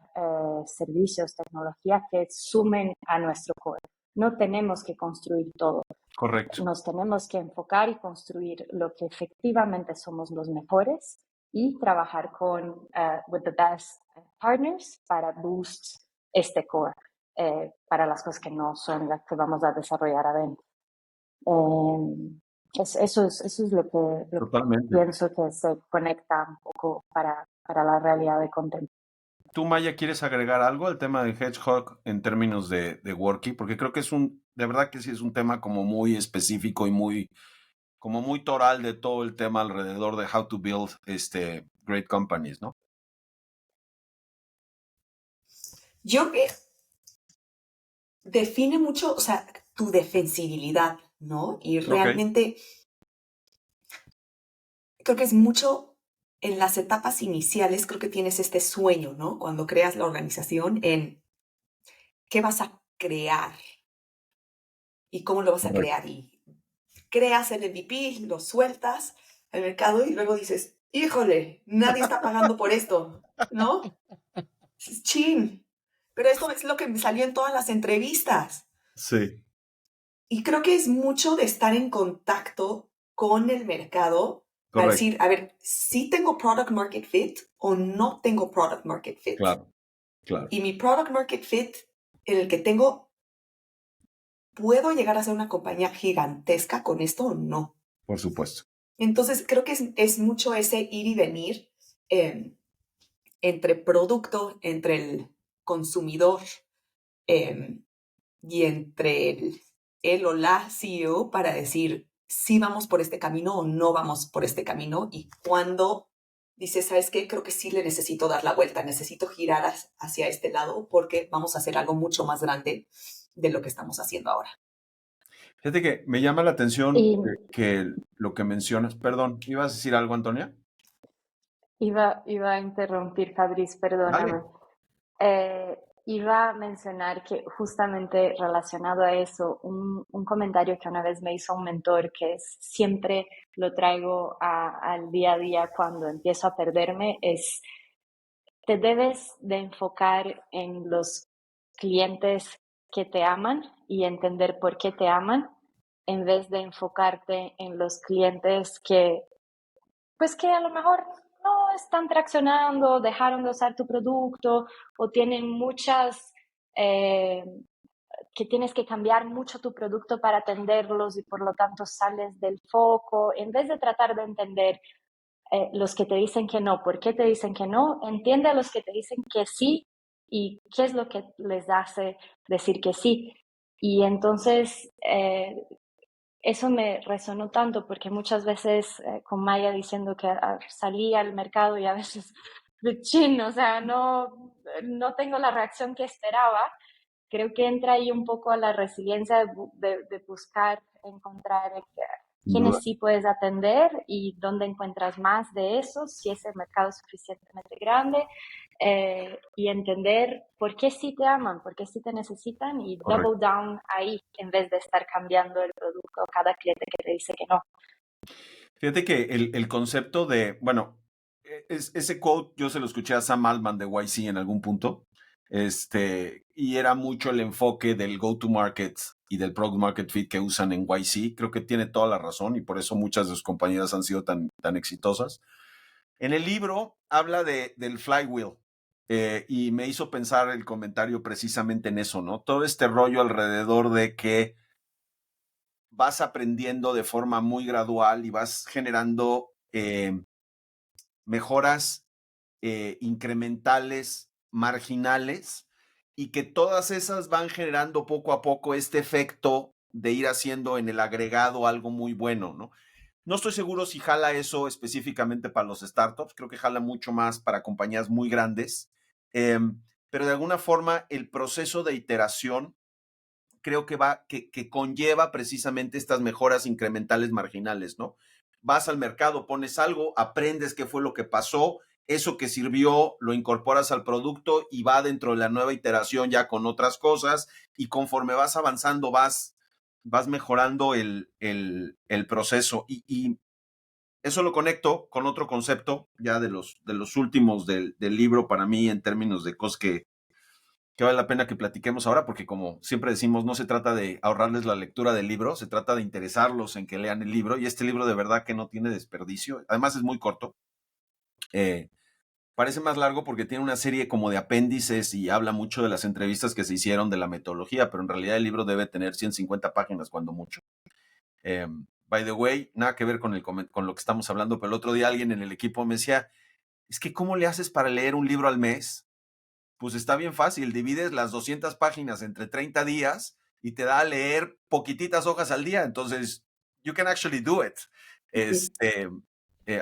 servicios, tecnología que sumen a nuestro core. No tenemos que construir todo. Correcto. Nos tenemos que enfocar y construir lo que efectivamente somos los mejores y trabajar con with the best partners para boost este core para las cosas que no son las que vamos a desarrollar adentro. Eso es lo que pienso que se conecta un poco para la realidad de Content. ¿Tú, Maya, quieres agregar algo al tema de Hedgehog en términos de Worky? Porque creo que de verdad que sí es un tema como muy específico y como muy toral de todo el tema alrededor de how to build great companies, ¿no? Yo define mucho, o sea, tu defensibilidad, ¿no? Y realmente creo que es mucho en las etapas iniciales, creo que tienes este sueño, ¿no? Cuando creas la organización en qué vas a crear y cómo lo vas a crear. Y creas el MVP, lo sueltas al mercado y luego dices, híjole, nadie está pagando por esto, ¿no? Chin. Pero esto es lo que me salió en todas las entrevistas. Sí. Y creo que es mucho de estar en contacto con el mercado para decir, a ver, ¿sí tengo product market fit o no tengo product market fit? Claro. Y mi product market fit, en el que tengo, ¿puedo llegar a ser una compañía gigantesca con esto o no? Por supuesto. Entonces, creo que es mucho ese ir y venir entre producto, entre el consumidor y entre él o la CEO para decir si vamos por este camino o no vamos por este camino. Y cuando dices, ¿sabes qué? Creo que sí le necesito dar la vuelta, necesito girar hacia este lado porque vamos a hacer algo mucho más grande de lo que estamos haciendo ahora. Fíjate que me llama la atención que lo que mencionas. Perdón, ¿ibas a decir algo, Antonia? Iba a interrumpir, Fabriz, perdóname. Iba a mencionar que justamente relacionado a eso, un comentario que una vez me hizo un mentor, que siempre lo traigo al día a día cuando empiezo a perderme, es: te debes de enfocar en los clientes que te aman y entender por qué te aman, en vez de enfocarte en los clientes que a lo mejor no están traccionando, dejaron de usar tu producto o tienen muchas, que tienes que cambiar mucho tu producto para atenderlos y por lo tanto sales del foco. En vez de tratar de entender los que te dicen que no, por qué te dicen que no, entiende a los que te dicen que sí y qué es lo que les hace decir que sí. Y entonces eso me resonó tanto porque muchas veces con Maya diciendo que salí al mercado y a veces, chin, o sea, no tengo la reacción que esperaba. Creo que entra ahí un poco a la resiliencia de buscar, encontrar quiénes sí puedes atender y dónde encuentras más de eso, si ese mercado es suficientemente grande, y entender por qué sí te aman, por qué sí te necesitan y double down ahí en vez de estar cambiando el producto a cada cliente que te dice que no. Fíjate que el concepto de, bueno, ese quote yo se lo escuché a Sam Altman de YC en algún punto, y era mucho el enfoque del go-to-market y del product market fit que usan en YC. Creo que tiene toda la razón y por eso muchas de sus compañías han sido tan exitosas. En el libro habla del flywheel y me hizo pensar el comentario precisamente en eso, ¿no? Todo este rollo alrededor de que vas aprendiendo de forma muy gradual y vas generando mejoras incrementales, marginales, y que todas esas van generando poco a poco este efecto de ir haciendo en el agregado algo muy bueno, ¿no? No estoy seguro si jala eso específicamente para los startups, creo que jala mucho más para compañías muy grandes, pero de alguna forma el proceso de iteración creo que conlleva precisamente estas mejoras incrementales marginales, ¿no? Vas al mercado, pones algo, aprendes qué fue lo que pasó, eso que sirvió lo incorporas al producto y va dentro de la nueva iteración ya con otras cosas, y conforme vas avanzando vas mejorando el proceso, y eso lo conecto con otro concepto ya de los últimos del libro para mí en términos de cosas que vale la pena que platiquemos ahora, porque como siempre decimos, no se trata de ahorrarles la lectura del libro, se trata de interesarlos en que lean el libro, y este libro de verdad que no tiene desperdicio, además es muy corto, parece más largo porque tiene una serie como de apéndices y habla mucho de las entrevistas que se hicieron, de la metodología, pero en realidad el libro debe tener 150 páginas cuando mucho. By the way, nada que ver con lo que estamos hablando, pero el otro día alguien en el equipo me decía, es que ¿cómo le haces para leer un libro al mes? Pues está bien fácil, divides las 200 páginas entre 30 días y te da a leer poquititas hojas al día, entonces you can actually do it.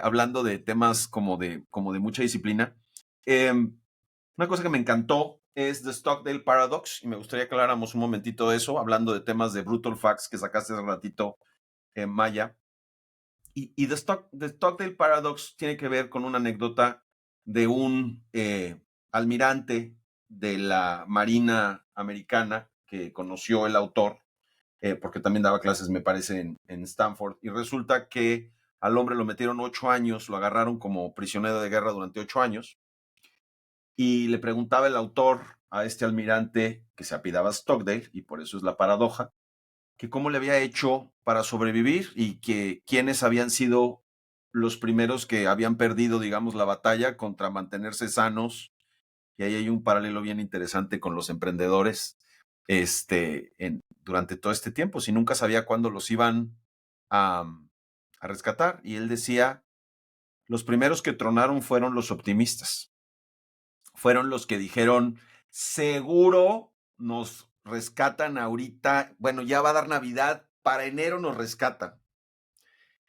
Hablando de temas como de mucha disciplina, una cosa que me encantó es The Stockdale Paradox, y me gustaría que habláramos un momentito de eso, hablando de temas de brutal facts que sacaste hace ratito, Maya. Y The Stockdale Paradox tiene que ver con una anécdota de un almirante de la Marina Americana que conoció el autor, porque también daba clases, me parece, en Stanford, y resulta que al hombre lo metieron 8 años, lo agarraron como prisionero de guerra durante 8 años, y le preguntaba el autor a este almirante, que se apellidaba Stockdale, y por eso es la paradoja, que cómo le había hecho para sobrevivir y que quiénes habían sido los primeros que habían perdido, digamos, la batalla contra mantenerse sanos. Y ahí hay un paralelo bien interesante con los emprendedores durante todo este tiempo, si nunca sabía cuándo los iban a rescatar. Y él decía, los primeros que tronaron fueron los optimistas, fueron los que dijeron, seguro nos rescatan ahorita, bueno, ya va a dar Navidad, para enero nos rescatan.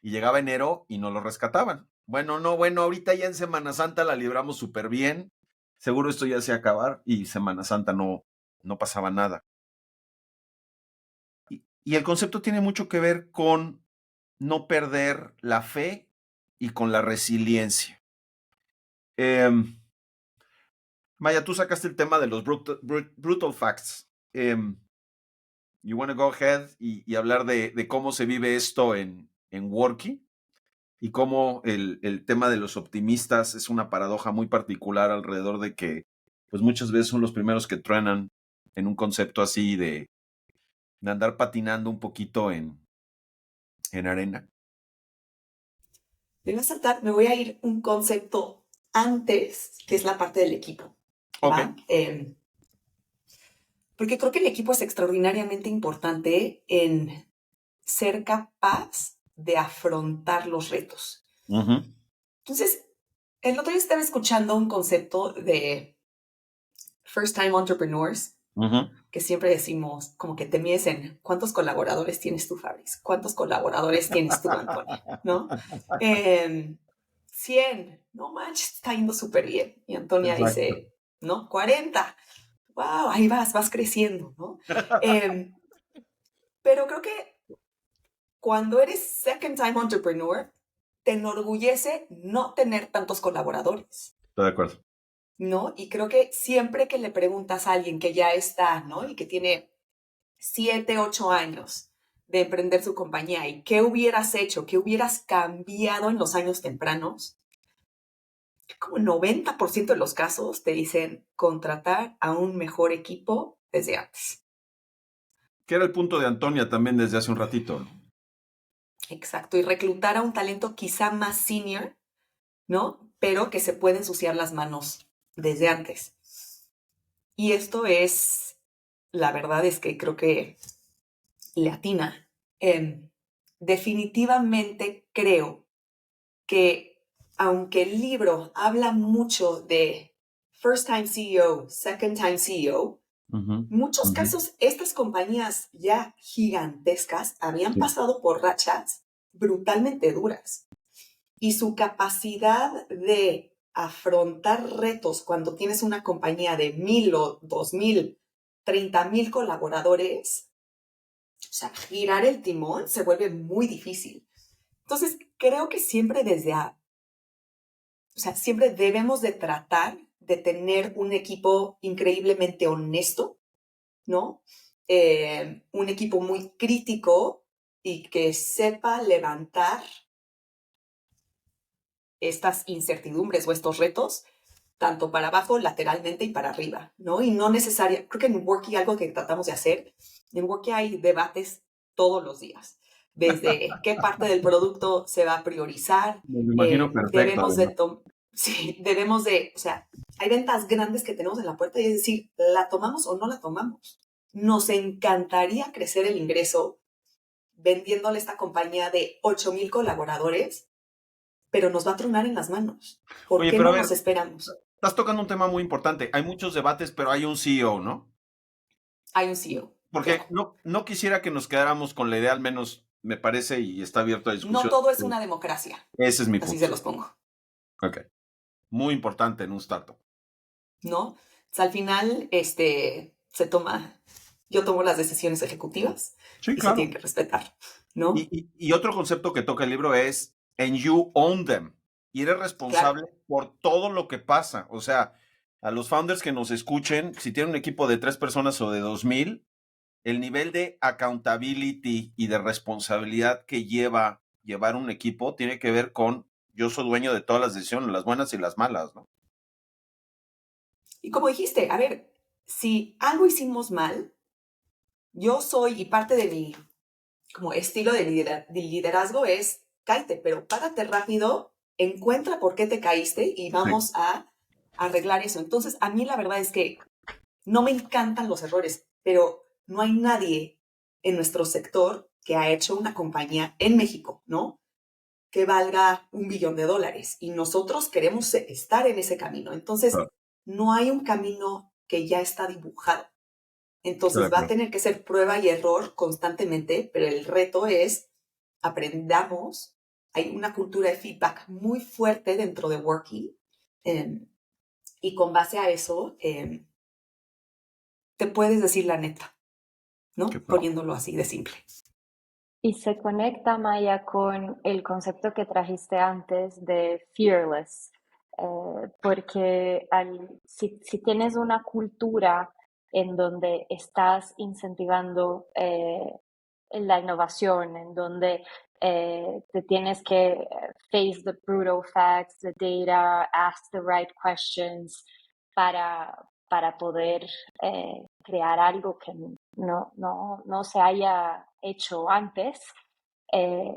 Y llegaba enero y no lo rescataban. Bueno, ahorita ya en Semana Santa la libramos súper bien, seguro esto ya se va a acabar, y Semana Santa no pasaba nada. Y el concepto tiene mucho que ver con no perder la fe y con la resiliencia. Maya, tú sacaste el tema de los brutal facts. You want to go ahead y hablar de cómo se vive esto en Worky, y cómo el tema de los optimistas es una paradoja muy particular alrededor de que pues muchas veces son los primeros que truenan en un concepto así de andar patinando un poquito en arena. Me voy a saltar, me voy a ir un concepto antes, que es la parte del equipo. ¿Va? Okay. Porque creo que el equipo es extraordinariamente importante en ser capaz de afrontar los retos. Uh-huh. Entonces, el otro día estaba escuchando un concepto de first time entrepreneurs, Uh-huh. que siempre decimos, como que te mides en cuántos colaboradores tienes tú, Fabriz, cuántos colaboradores tienes tú, Antonia, ¿no? 100, no manches, está yendo súper bien. Y Antonia Exacto. dice, ¿no? 40. Wow, ahí vas creciendo, ¿no? Pero creo que cuando eres second time entrepreneur, te enorgullece no tener tantos colaboradores. Estoy de acuerdo. ¿No? Y creo que siempre que le preguntas a alguien que ya está, ¿no? Y que tiene 7, 8 años de emprender su compañía y qué hubieras hecho, qué hubieras cambiado en los años tempranos, como 90% de los casos te dicen contratar a un mejor equipo desde antes. Que era el punto de Antonia también desde hace un ratito. Exacto, y reclutar a un talento quizá más senior, ¿no? Pero que se puede ensuciar las manos desde antes. Y esto es, la verdad es que creo que le atina. Definitivamente creo que aunque el libro habla mucho de first time CEO, second time CEO, muchos casos, estas compañías ya gigantescas habían pasado por rachas brutalmente duras. Y su capacidad de afrontar retos cuando tienes una compañía de 1,000 o 2,000, 30,000 colaboradores, o sea, girar el timón se vuelve muy difícil. Entonces, creo que siempre siempre debemos de tratar de tener un equipo increíblemente honesto, ¿no? Un equipo muy crítico y que sepa levantar estas incertidumbres o estos retos, tanto para abajo, lateralmente y para arriba, ¿no? Y no necesariamente, creo que en Worky algo que tratamos de hacer, en Worky hay debates todos los días, desde qué parte del producto se va a priorizar, Me imagino perfecto. debemos de, o sea, hay ventas grandes que tenemos en la puerta y es decir, ¿la tomamos o no la tomamos? Nos encantaría crecer el ingreso vendiéndole esta compañía de 8,000 colaboradores, pero nos va a tronar en las manos. ¿Por Oye, qué pero a no ver, nos esperamos? estás tocando un tema muy importante. Hay muchos debates, pero hay un CEO, ¿no? Hay un CEO, Porque claro. no quisiera que nos quedáramos con la idea, al menos me parece, y está abierto a No discusión. todo es una democracia, Ese es mi así punto. se los pongo, Ok. Muy importante en un startup. ¿no? O sea, al final, yo tomo las decisiones ejecutivas Sí, y se claro. tienen que respetar, ¿no? Y otro concepto que toca el libro es, and you own them. Y eres Claro. responsable por todo lo que pasa. O sea, a los founders que nos escuchen, si tienen un equipo de 3 personas o de 2,000, el nivel de accountability y de responsabilidad que llevar un equipo tiene que ver con yo soy dueño de todas las decisiones, las buenas y las malas, ¿no? Y como dijiste, a ver, si algo hicimos mal, yo soy, y parte de mi como estilo de liderazgo es, cáete, pero párate rápido, encuentra por qué te caíste y Sí. vamos a arreglar eso. Entonces, a mí la verdad es que no me encantan los errores, pero no hay nadie en nuestro sector que ha hecho una compañía en México, ¿no? Que valga $1 billón. Y nosotros queremos estar en ese camino. Entonces, Claro, no hay un camino que ya está dibujado. estoy de Entonces, va a acuerdo. tener que ser prueba y error constantemente, pero el reto es aprendamos. Hay una cultura de feedback muy fuerte dentro de Working. Y con base a eso, te puedes decir la neta, Qué ¿no? padre. Poniéndolo así de simple. Y se conecta, Maya, con el concepto que trajiste antes de fearless, porque si tienes una cultura en donde estás incentivando la innovación, en donde te tienes que face the brutal facts, the data, ask the right questions para, para poder crear algo que no se haya hecho antes, eh,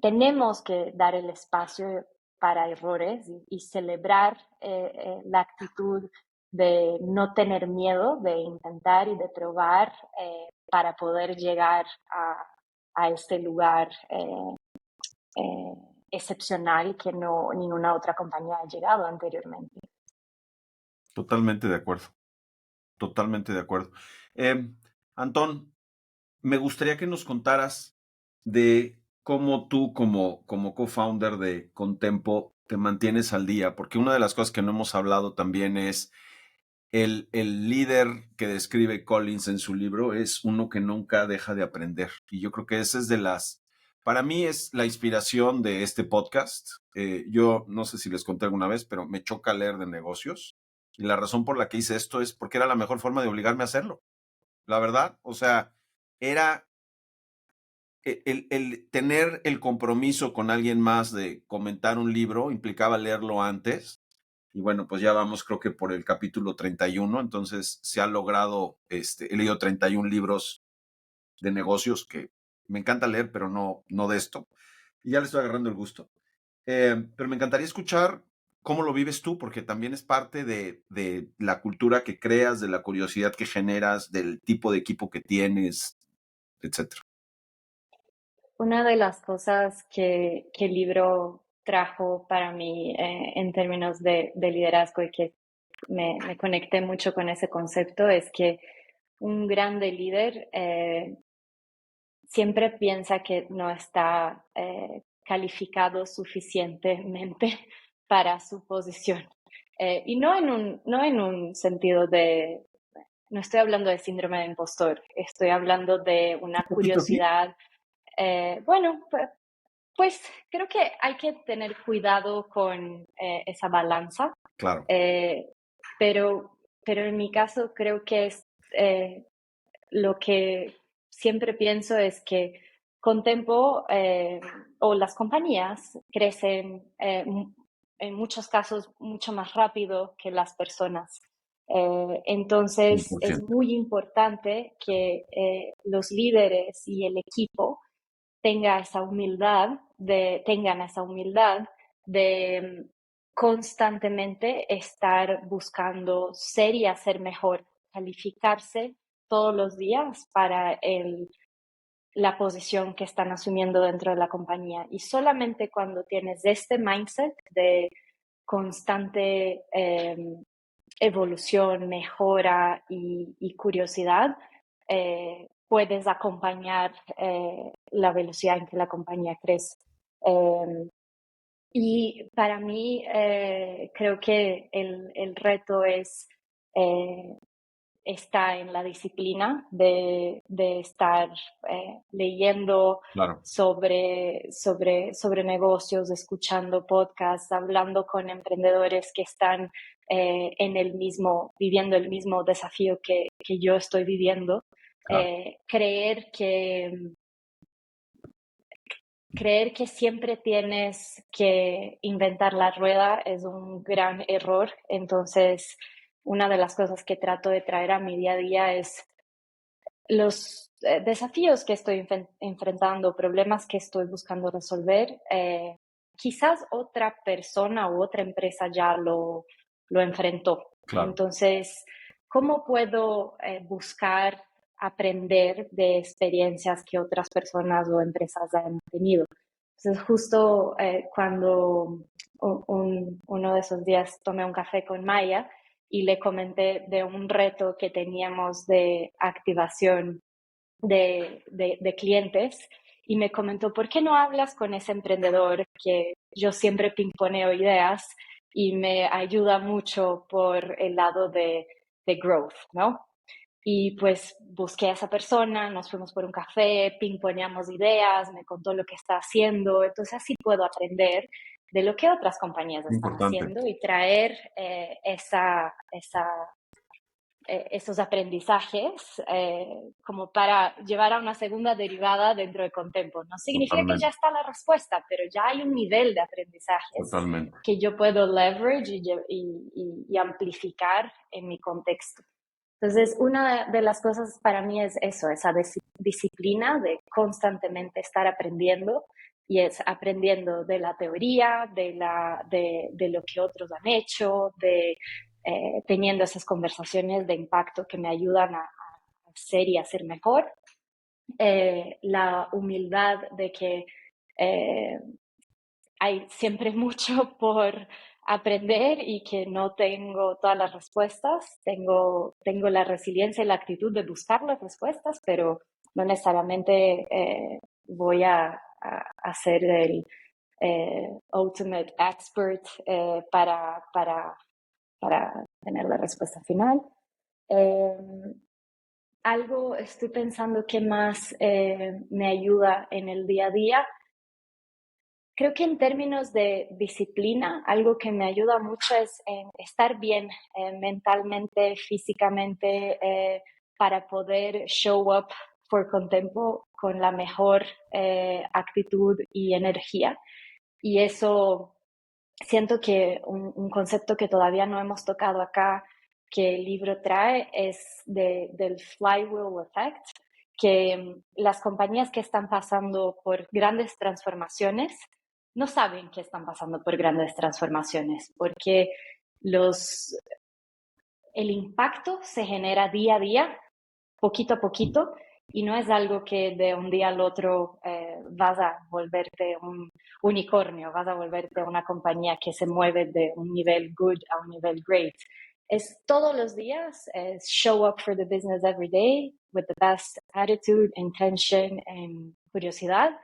tenemos que dar el espacio para errores y celebrar la actitud de no tener miedo, de intentar y de probar para poder llegar a este lugar excepcional que no ninguna otra compañía ha llegado anteriormente. Totalmente de acuerdo. Totalmente de acuerdo. Antón, me gustaría que nos contaras de cómo tú como co-founder de Contempo te mantienes al día, porque una de las cosas que no hemos hablado también es el líder que describe Collins en su libro es uno que nunca deja de aprender. Y yo creo que esa es para mí es la inspiración de este podcast. Yo no sé si les conté alguna vez, pero me choca leer de negocios. Y la razón por la que hice esto es porque era la mejor forma de obligarme a hacerlo. La verdad, o sea, era el tener el compromiso con alguien más de comentar un libro implicaba leerlo antes. Y bueno, pues ya vamos, creo que por el capítulo 31, entonces se ha logrado, he leído 31 libros de negocios que me encanta leer, pero no de esto. Y ya le estoy agarrando el gusto. Pero me encantaría escuchar cómo lo vives tú, porque también es parte de la cultura que creas, de la curiosidad que generas, del tipo de equipo que tienes, etcétera. Una de las cosas que el libro trajo para mí en términos de liderazgo y que me conecté mucho con ese concepto es que un grande líder siempre piensa que no está calificado suficientemente para su posición. Y no en un sentido de, no estoy hablando de síndrome de impostor, estoy hablando de una Un poquito sí. curiosidad. Bueno, pues creo que hay que tener cuidado con esa balanza, Claro, pero, pero en mi caso creo que es lo que siempre pienso es que con tiempo o las compañías crecen en muchos casos mucho más rápido que las personas. Entonces es 100%. muy importante que los líderes y el equipo tengan esa humildad de constantemente estar buscando ser y hacer mejor, calificarse todos los días para la posición que están asumiendo dentro de la compañía. Y solamente cuando tienes este mindset de constante evolución, mejora y curiosidad, puedes acompañar la velocidad en que la compañía crece. Y para mí creo que el reto está en la disciplina de estar leyendo Claro. sobre negocios, escuchando podcasts, hablando con emprendedores que están viviendo el mismo desafío que yo estoy viviendo. Claro. Creer que siempre tienes que inventar la rueda es un gran error. Entonces, una de las cosas que trato de traer a mi día a día es los desafíos que estoy enfrentando, problemas que estoy buscando resolver. Quizás otra persona u otra empresa ya lo enfrentó. Claro. Entonces, ¿cómo puedo buscar aprender de experiencias que otras personas o empresas han tenido? Entonces, justo cuando uno de esos días tomé un café con Maya y le comenté de un reto que teníamos de activación de clientes, y me comentó, ¿por qué no hablas con ese emprendedor que yo siempre pimponeo ideas y me ayuda mucho por el lado de growth, ¿no? Y pues busqué a esa persona, nos fuimos por un café, pimponeamos ideas, me contó lo que está haciendo, entonces así puedo aprender de lo que otras compañías están Importante. haciendo y traer esos aprendizajes como para llevar a una segunda derivada dentro de Contempo. No significa que ya Totalmente. está la respuesta, pero ya hay un nivel de aprendizajes Totalmente. que yo puedo leverage y amplificar en mi contexto. Entonces, una de las cosas para mí es eso, esa disciplina de constantemente estar aprendiendo, y es aprendiendo de la teoría, de lo que otros han hecho, teniendo esas conversaciones de impacto que me ayudan a ser y a ser mejor. La humildad de que hay siempre mucho por aprender y que no tengo todas las respuestas. Tengo la resiliencia y la actitud de buscar las respuestas, pero no necesariamente voy a ser el ultimate expert para tener la respuesta final. Estoy pensando que más me ayuda en el día a día. Creo que en términos de disciplina, algo que me ayuda mucho es estar bien mentalmente, físicamente, para poder show up for Contempo con la mejor actitud y energía. Y eso siento que un concepto que todavía no hemos tocado acá, que el libro trae, es del flywheel effect, que las compañías que están pasando por grandes transformaciones no saben que están pasando por grandes transformaciones, porque el impacto se genera día a día, poquito a poquito, y no es algo que de un día al otro vas a volverte un unicornio, vas a volverte una compañía que se mueve de un nivel good a un nivel great. Es todos los días, es show up for the business every day with the best attitude, intention and curiosidad.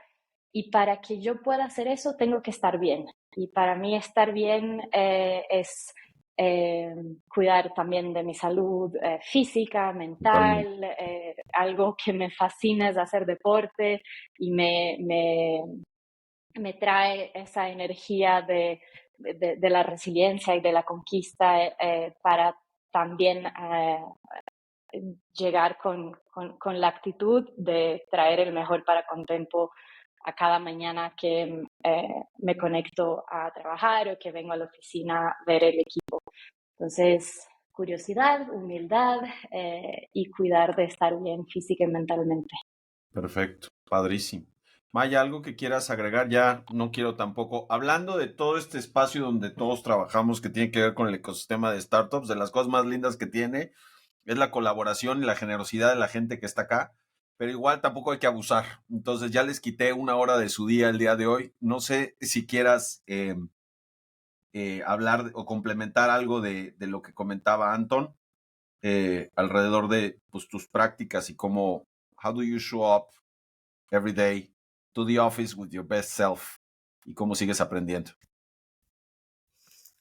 Y para que yo pueda hacer eso, tengo que estar bien. Y para mí estar bien es cuidar también de mi salud física, Totalmente. mental. Algo que me fascina es hacer deporte y me trae esa energía de la resiliencia y de la conquista para también llegar con la actitud de traer el mejor para Contempo a cada mañana que me conecto a trabajar o que vengo a la oficina a ver el equipo. Entonces, curiosidad, humildad y cuidar de estar bien física y mentalmente. Perfecto, padrísimo. Maya, ¿algo que quieras agregar? Ya no quiero tampoco, hablando de todo este espacio donde todos trabajamos que tiene que ver con el ecosistema de startups, de las cosas más lindas que tiene es la colaboración y la generosidad de la gente que está acá, pero igual tampoco hay que abusar. Entonces ya les quité una hora de su día el día de hoy. No sé si quieras hablar o complementar algo de lo que comentaba Anton alrededor de pues, tus prácticas y cómo, how do you show up every day to the office with your best self y cómo sigues aprendiendo.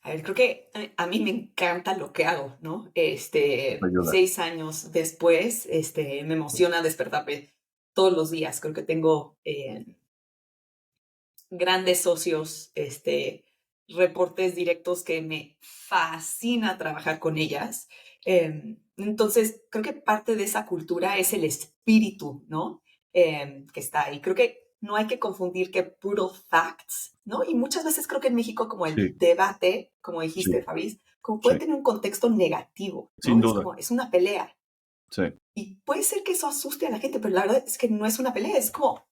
A ver, creo que a mí me encanta lo que hago, ¿no? Ayuda. 6 años después, me emociona despertarme todos los días. Creo que tengo grandes socios, reportes directos que me fascina trabajar con ellas. Entonces, creo que parte de esa cultura es el espíritu, ¿no? Que está ahí. Creo que no hay que confundir que brutal facts, ¿no? Y muchas veces creo que en México como el Sí, debate, como dijiste, sí, Fabriz, como puede sí, tener un contexto negativo, ¿no? sin Es duda. como, es una pelea. Sí, Y puede ser que eso asuste a la gente, pero la verdad es que no es una pelea, es como,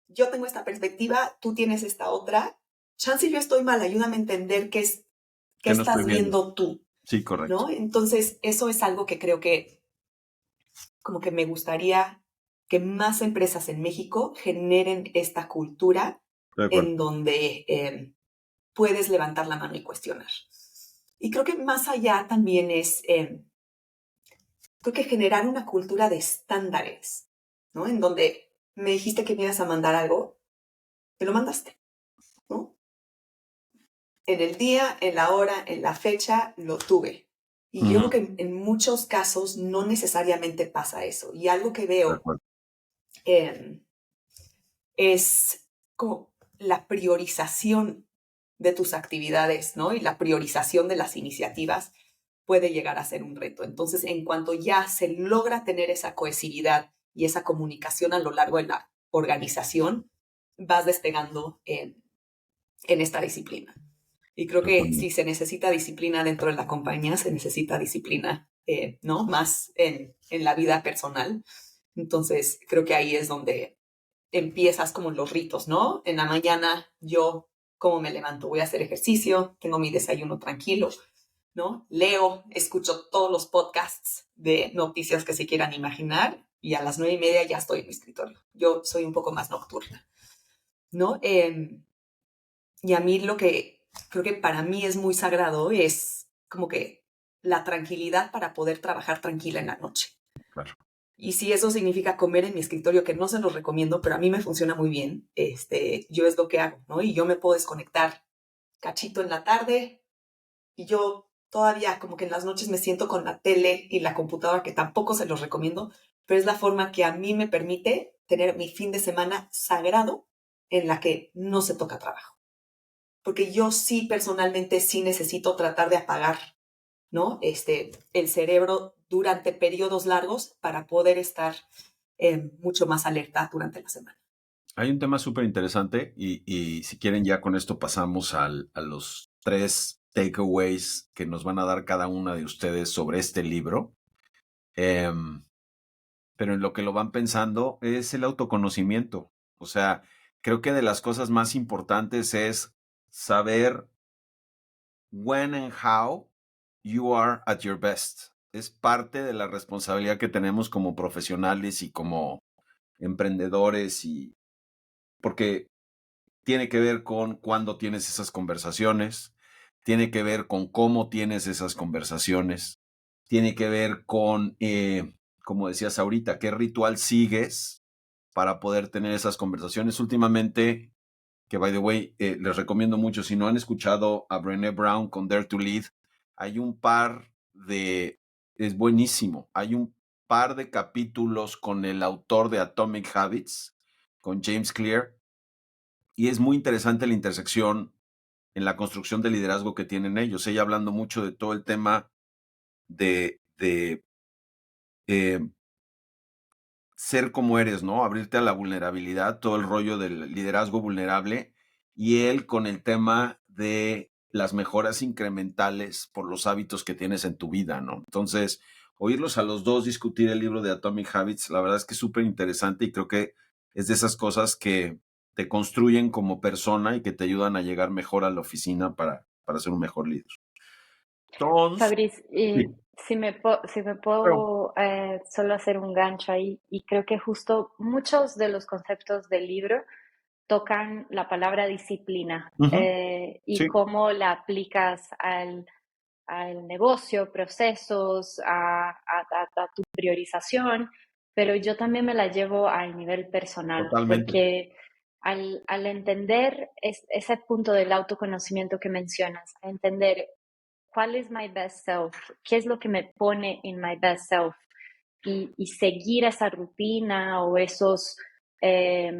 yo tengo esta perspectiva, tú tienes esta otra. Chance yo estoy mal, ayúdame a entender qué que no estoy estás viendo. viendo tú, Sí, correcto. ¿no? Entonces, eso es algo que creo que como que me gustaría que más empresas en México generen esta cultura Estoy de acuerdo. en donde puedes levantar la mano y cuestionar. Y creo que más allá también es, creo que generar una cultura de estándares, ¿no? En donde me dijiste que me ibas a mandar algo, te lo mandaste, ¿no? En el día, en la hora, en la fecha, lo tuve. Y yo creo que en muchos casos no necesariamente pasa eso. Y algo que De veo acuerdo. es como la priorización de tus actividades, ¿no? Y la priorización de las iniciativas puede llegar a ser un reto. Entonces, en cuanto ya se logra tener esa cohesividad y esa comunicación a lo largo de la organización, vas despegando en esta disciplina. Y creo que si Totalmente. se necesita disciplina dentro de la compañía, se necesita disciplina, ¿no? Más en la vida personal. Entonces, creo que ahí es donde empiezas como los ritos, ¿no? En la mañana yo, ¿cómo me levanto? Voy a hacer ejercicio, tengo mi desayuno tranquilo, ¿no? Leo, escucho todos los podcasts de noticias que se quieran imaginar y a las 9:30 ya estoy en mi escritorio. Yo soy un poco más nocturna, ¿no? Y a mí lo que creo que para mí es muy sagrado es como que la tranquilidad para poder trabajar tranquila en la noche. Claro. Y si eso significa comer en mi escritorio, que no se los recomiendo, pero a mí me funciona muy bien, yo es lo que hago, ¿no? Y yo me puedo desconectar cachito en la tarde y yo todavía como que en las noches me siento con la tele y la computadora, que tampoco se los recomiendo, pero es la forma que a mí me permite tener mi fin de semana sagrado en la que no se toca trabajo. Porque yo sí personalmente sí necesito tratar de apagar, ¿no? El cerebro durante periodos largos para poder estar mucho más alerta durante la semana. Hay un tema súper interesante y si quieren ya con esto pasamos a los 3 takeaways que nos van a dar cada una de ustedes sobre este libro. Pero en lo que lo van pensando es el autoconocimiento. O sea, creo que de las cosas más importantes es saber when and how you are at your best. Es parte de la responsabilidad que tenemos como profesionales y como emprendedores, y porque tiene que ver con cuándo tienes esas conversaciones, tiene que ver con cómo tienes esas conversaciones, tiene que ver con, como decías ahorita, qué ritual sigues para poder tener esas conversaciones. Últimamente, que by the way, les recomiendo mucho, si no han escuchado a Brené Brown con Dare to Lead, hay un par es buenísimo, hay un par de capítulos con el autor de Atomic Habits, con James Clear, y es muy interesante la intersección en la construcción de liderazgo que tienen ellos. Ella hablando mucho de todo el tema de eh, ser como eres, ¿no? Abrirte a la vulnerabilidad, todo el rollo del liderazgo vulnerable, y él con el tema de las mejoras incrementales por los hábitos que tienes en tu vida, ¿no? Entonces, oírlos a los dos discutir el libro de Atomic Habits, la verdad es que es súper interesante, y creo que es de esas cosas que te construyen como persona y que te ayudan a llegar mejor a la oficina para ser un mejor líder. Entonces, Fabriz, sí, si me claro. puedo solo hacer un gancho ahí, y creo que justo muchos de los conceptos del libro tocan la palabra disciplina Ujú, y sí, cómo la aplicas al negocio, procesos, a tu priorización, pero yo también me la llevo al nivel personal, totalmente. porque al entender ese punto del autoconocimiento que mencionas, a entender cuál es my best self, qué es lo que me pone en my best self, y seguir esa rutina o eh,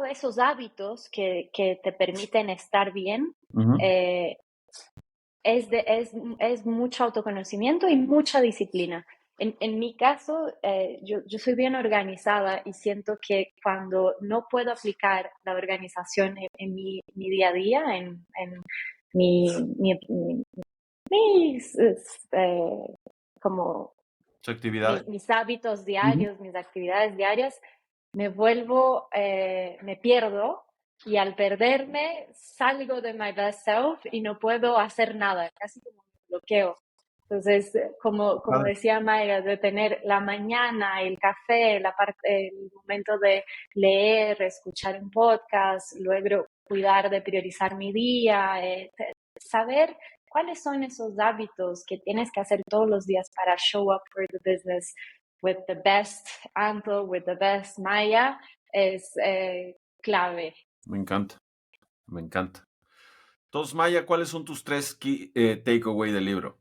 esos hábitos que te permiten estar bien, Ujú. eh, es mucho autoconocimiento y mucha disciplina. En mi caso, yo soy bien organizada y siento que cuando no puedo aplicar la organización en mi día a día, en mi, mi- mi- mis, como Actividades. mis hábitos Ujú. diarios, mis actividades diarias, me pierdo, y al perderme salgo de my best self y no puedo hacer nada, casi como me bloqueo. Entonces, como Padre. decía Mayra, de tener la mañana, el café, el momento de leer, escuchar un podcast, luego cuidar de priorizar mi día, saber cuáles son esos hábitos que tienes que hacer todos los días para show up for the business with the best Anto, with the best Maya, es clave. Me encanta, me encanta. Entonces, Maya, ¿cuáles son tus tres key takeaway del libro?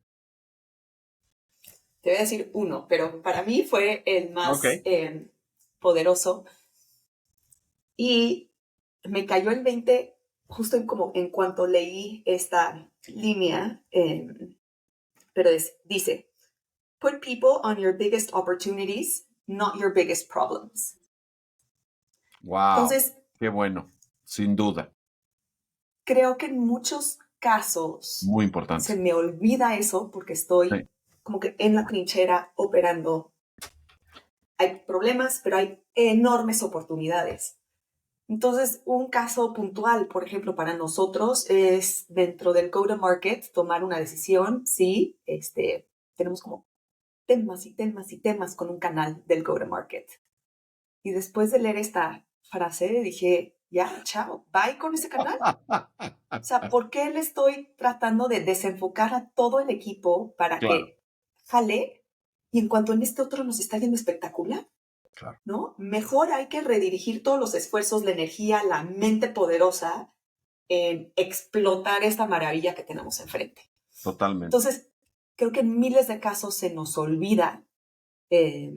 Te voy a decir uno, pero para mí fue el Ok. más poderoso y me cayó el 20 justo como en cuanto leí esta línea, pero dice, put people on your biggest opportunities, not your biggest problems. Wow, Entonces, qué bueno, sin duda, creo que en muchos casos muy importante. se me olvida eso porque Sí, estoy como que en la trinchera operando. Hay problemas, pero hay enormes oportunidades. Entonces, un caso puntual, por ejemplo, para nosotros es dentro del go-to-market tomar una decisión si tenemos como temas y temas y temas con un canal del go-to-market. Y después de leer esta frase dije, ya, chao, bye con ese canal. O sea, ¿por qué le estoy tratando de desenfocar a todo el equipo para claro, que jale? Y en cuanto en este otro nos está yendo espectacular, claro, ¿no? Mejor hay que redirigir todos los esfuerzos, la energía, la mente poderosa en explotar esta maravilla que tenemos enfrente. totalmente. Entonces, creo que en miles de casos se nos olvida eh,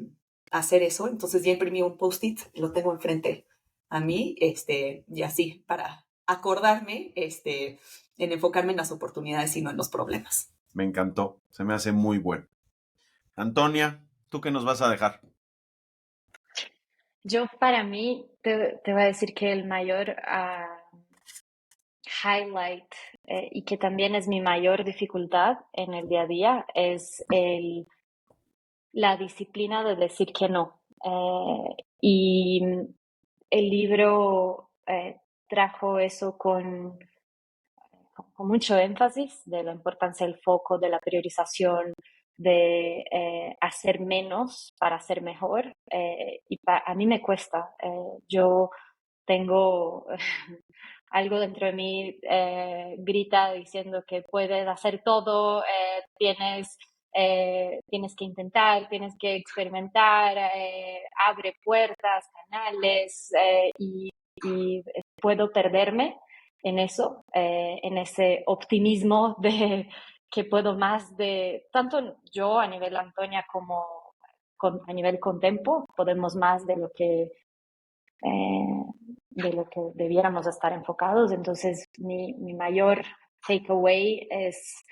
hacer eso. Entonces ya imprimí un post-it, lo tengo enfrente a mí, y así, para acordarme, en enfocarme en las oportunidades y no en los problemas. Me encantó, se me hace muy bueno. Antonia, ¿tú qué nos vas a dejar? Yo para mí te voy a decir que el mayor highlight, y que también es mi mayor dificultad en el día a día, es la disciplina de decir que no. Y el libro trajo eso con mucho énfasis de la importancia del foco, de la priorización, de hacer menos para ser mejor. A mí me cuesta. Yo tengo algo dentro de mí grita diciendo que puedes hacer todo, tienes que intentar, tienes que experimentar, abre puertas, canales, y puedo perderme en eso, en ese optimismo de que puedo más de, tanto yo a nivel Antonia como a nivel Contempo, podemos más de lo que debiéramos estar enfocados. Entonces, mi mayor takeaway es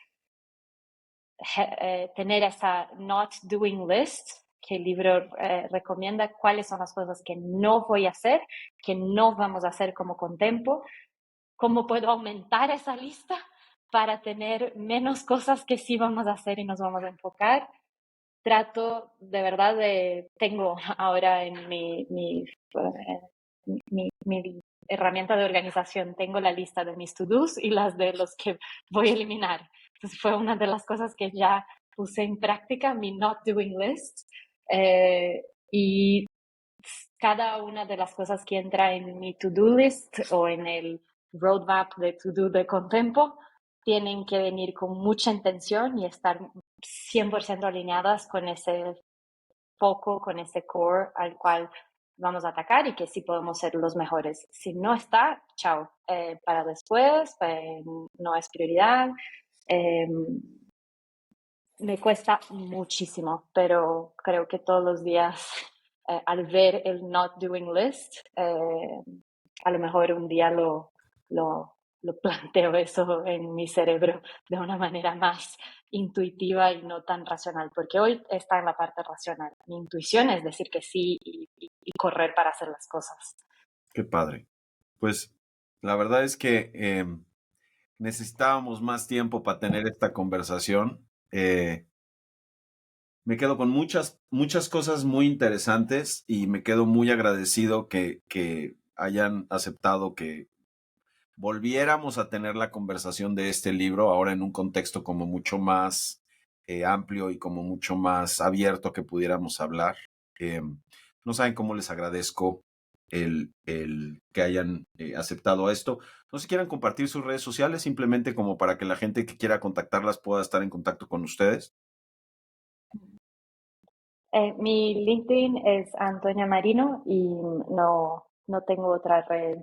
tener esa not doing list, que el libro recomienda cuáles son las cosas que no voy a hacer, que no vamos a hacer como Contempo, cómo puedo aumentar esa lista para tener menos cosas que sí vamos a hacer y nos vamos a enfocar. Trato de verdad tengo ahora en mi herramienta de organización, tengo la lista de mis to-dos y las de los que voy a eliminar. Entonces fue una de las cosas que ya puse en práctica, mi not doing list. Y cada una de las cosas que entra en mi to-do list o en el roadmap de to-do de Contempo tienen que venir con mucha intención y estar 100% alineadas con ese foco, con ese core al cual vamos a atacar y que sí podemos ser los mejores. Si no está, chao, para después, no es prioridad. Me cuesta muchísimo, pero creo que todos los días al ver el not doing list, a lo mejor un día lo planteo eso en mi cerebro de una manera más intuitiva y no tan racional, porque hoy está en la parte racional. Mi intuición es decir que sí y correr para hacer las cosas. Qué padre. Pues la verdad es que necesitábamos más tiempo para tener esta conversación. Me quedo con muchas cosas muy interesantes y me quedo muy agradecido que hayan aceptado que volviéramos a tener la conversación de este libro ahora en un contexto como mucho más amplio y como mucho más abierto que pudiéramos hablar. No saben cómo les agradezco el que hayan aceptado esto. No sé si quieran compartir sus redes sociales simplemente como para que la gente que quiera contactarlas pueda estar en contacto con ustedes. Mi LinkedIn es Antonia Marino y no tengo otra red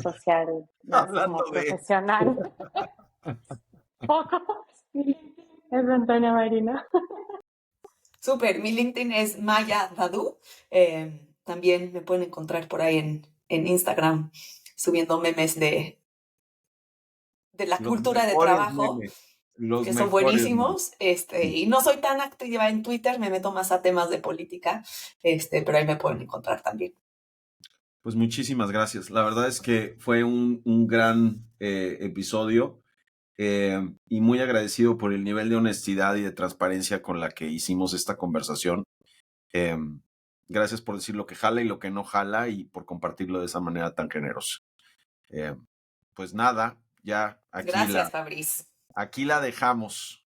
social más como Hablando de profesional. Poco. Mi LinkedIn es Antonia Marino. Súper, mi LinkedIn es Maya Dadu. También me pueden encontrar por ahí en Instagram subiendo memes de la los cultura de mejores trabajo, memes, los que son mejores memes. buenísimos. Y no soy tan activa en Twitter, me meto más a temas de política, pero ahí me pueden encontrar también. Pues muchísimas gracias. La verdad es que fue un gran episodio y muy agradecido por el nivel de honestidad y de transparencia con la que hicimos esta conversación. Gracias por decir lo que jala y lo que no jala y por compartirlo de esa manera tan generosa. Pues nada, ya Gracias, Fabriz. aquí la dejamos.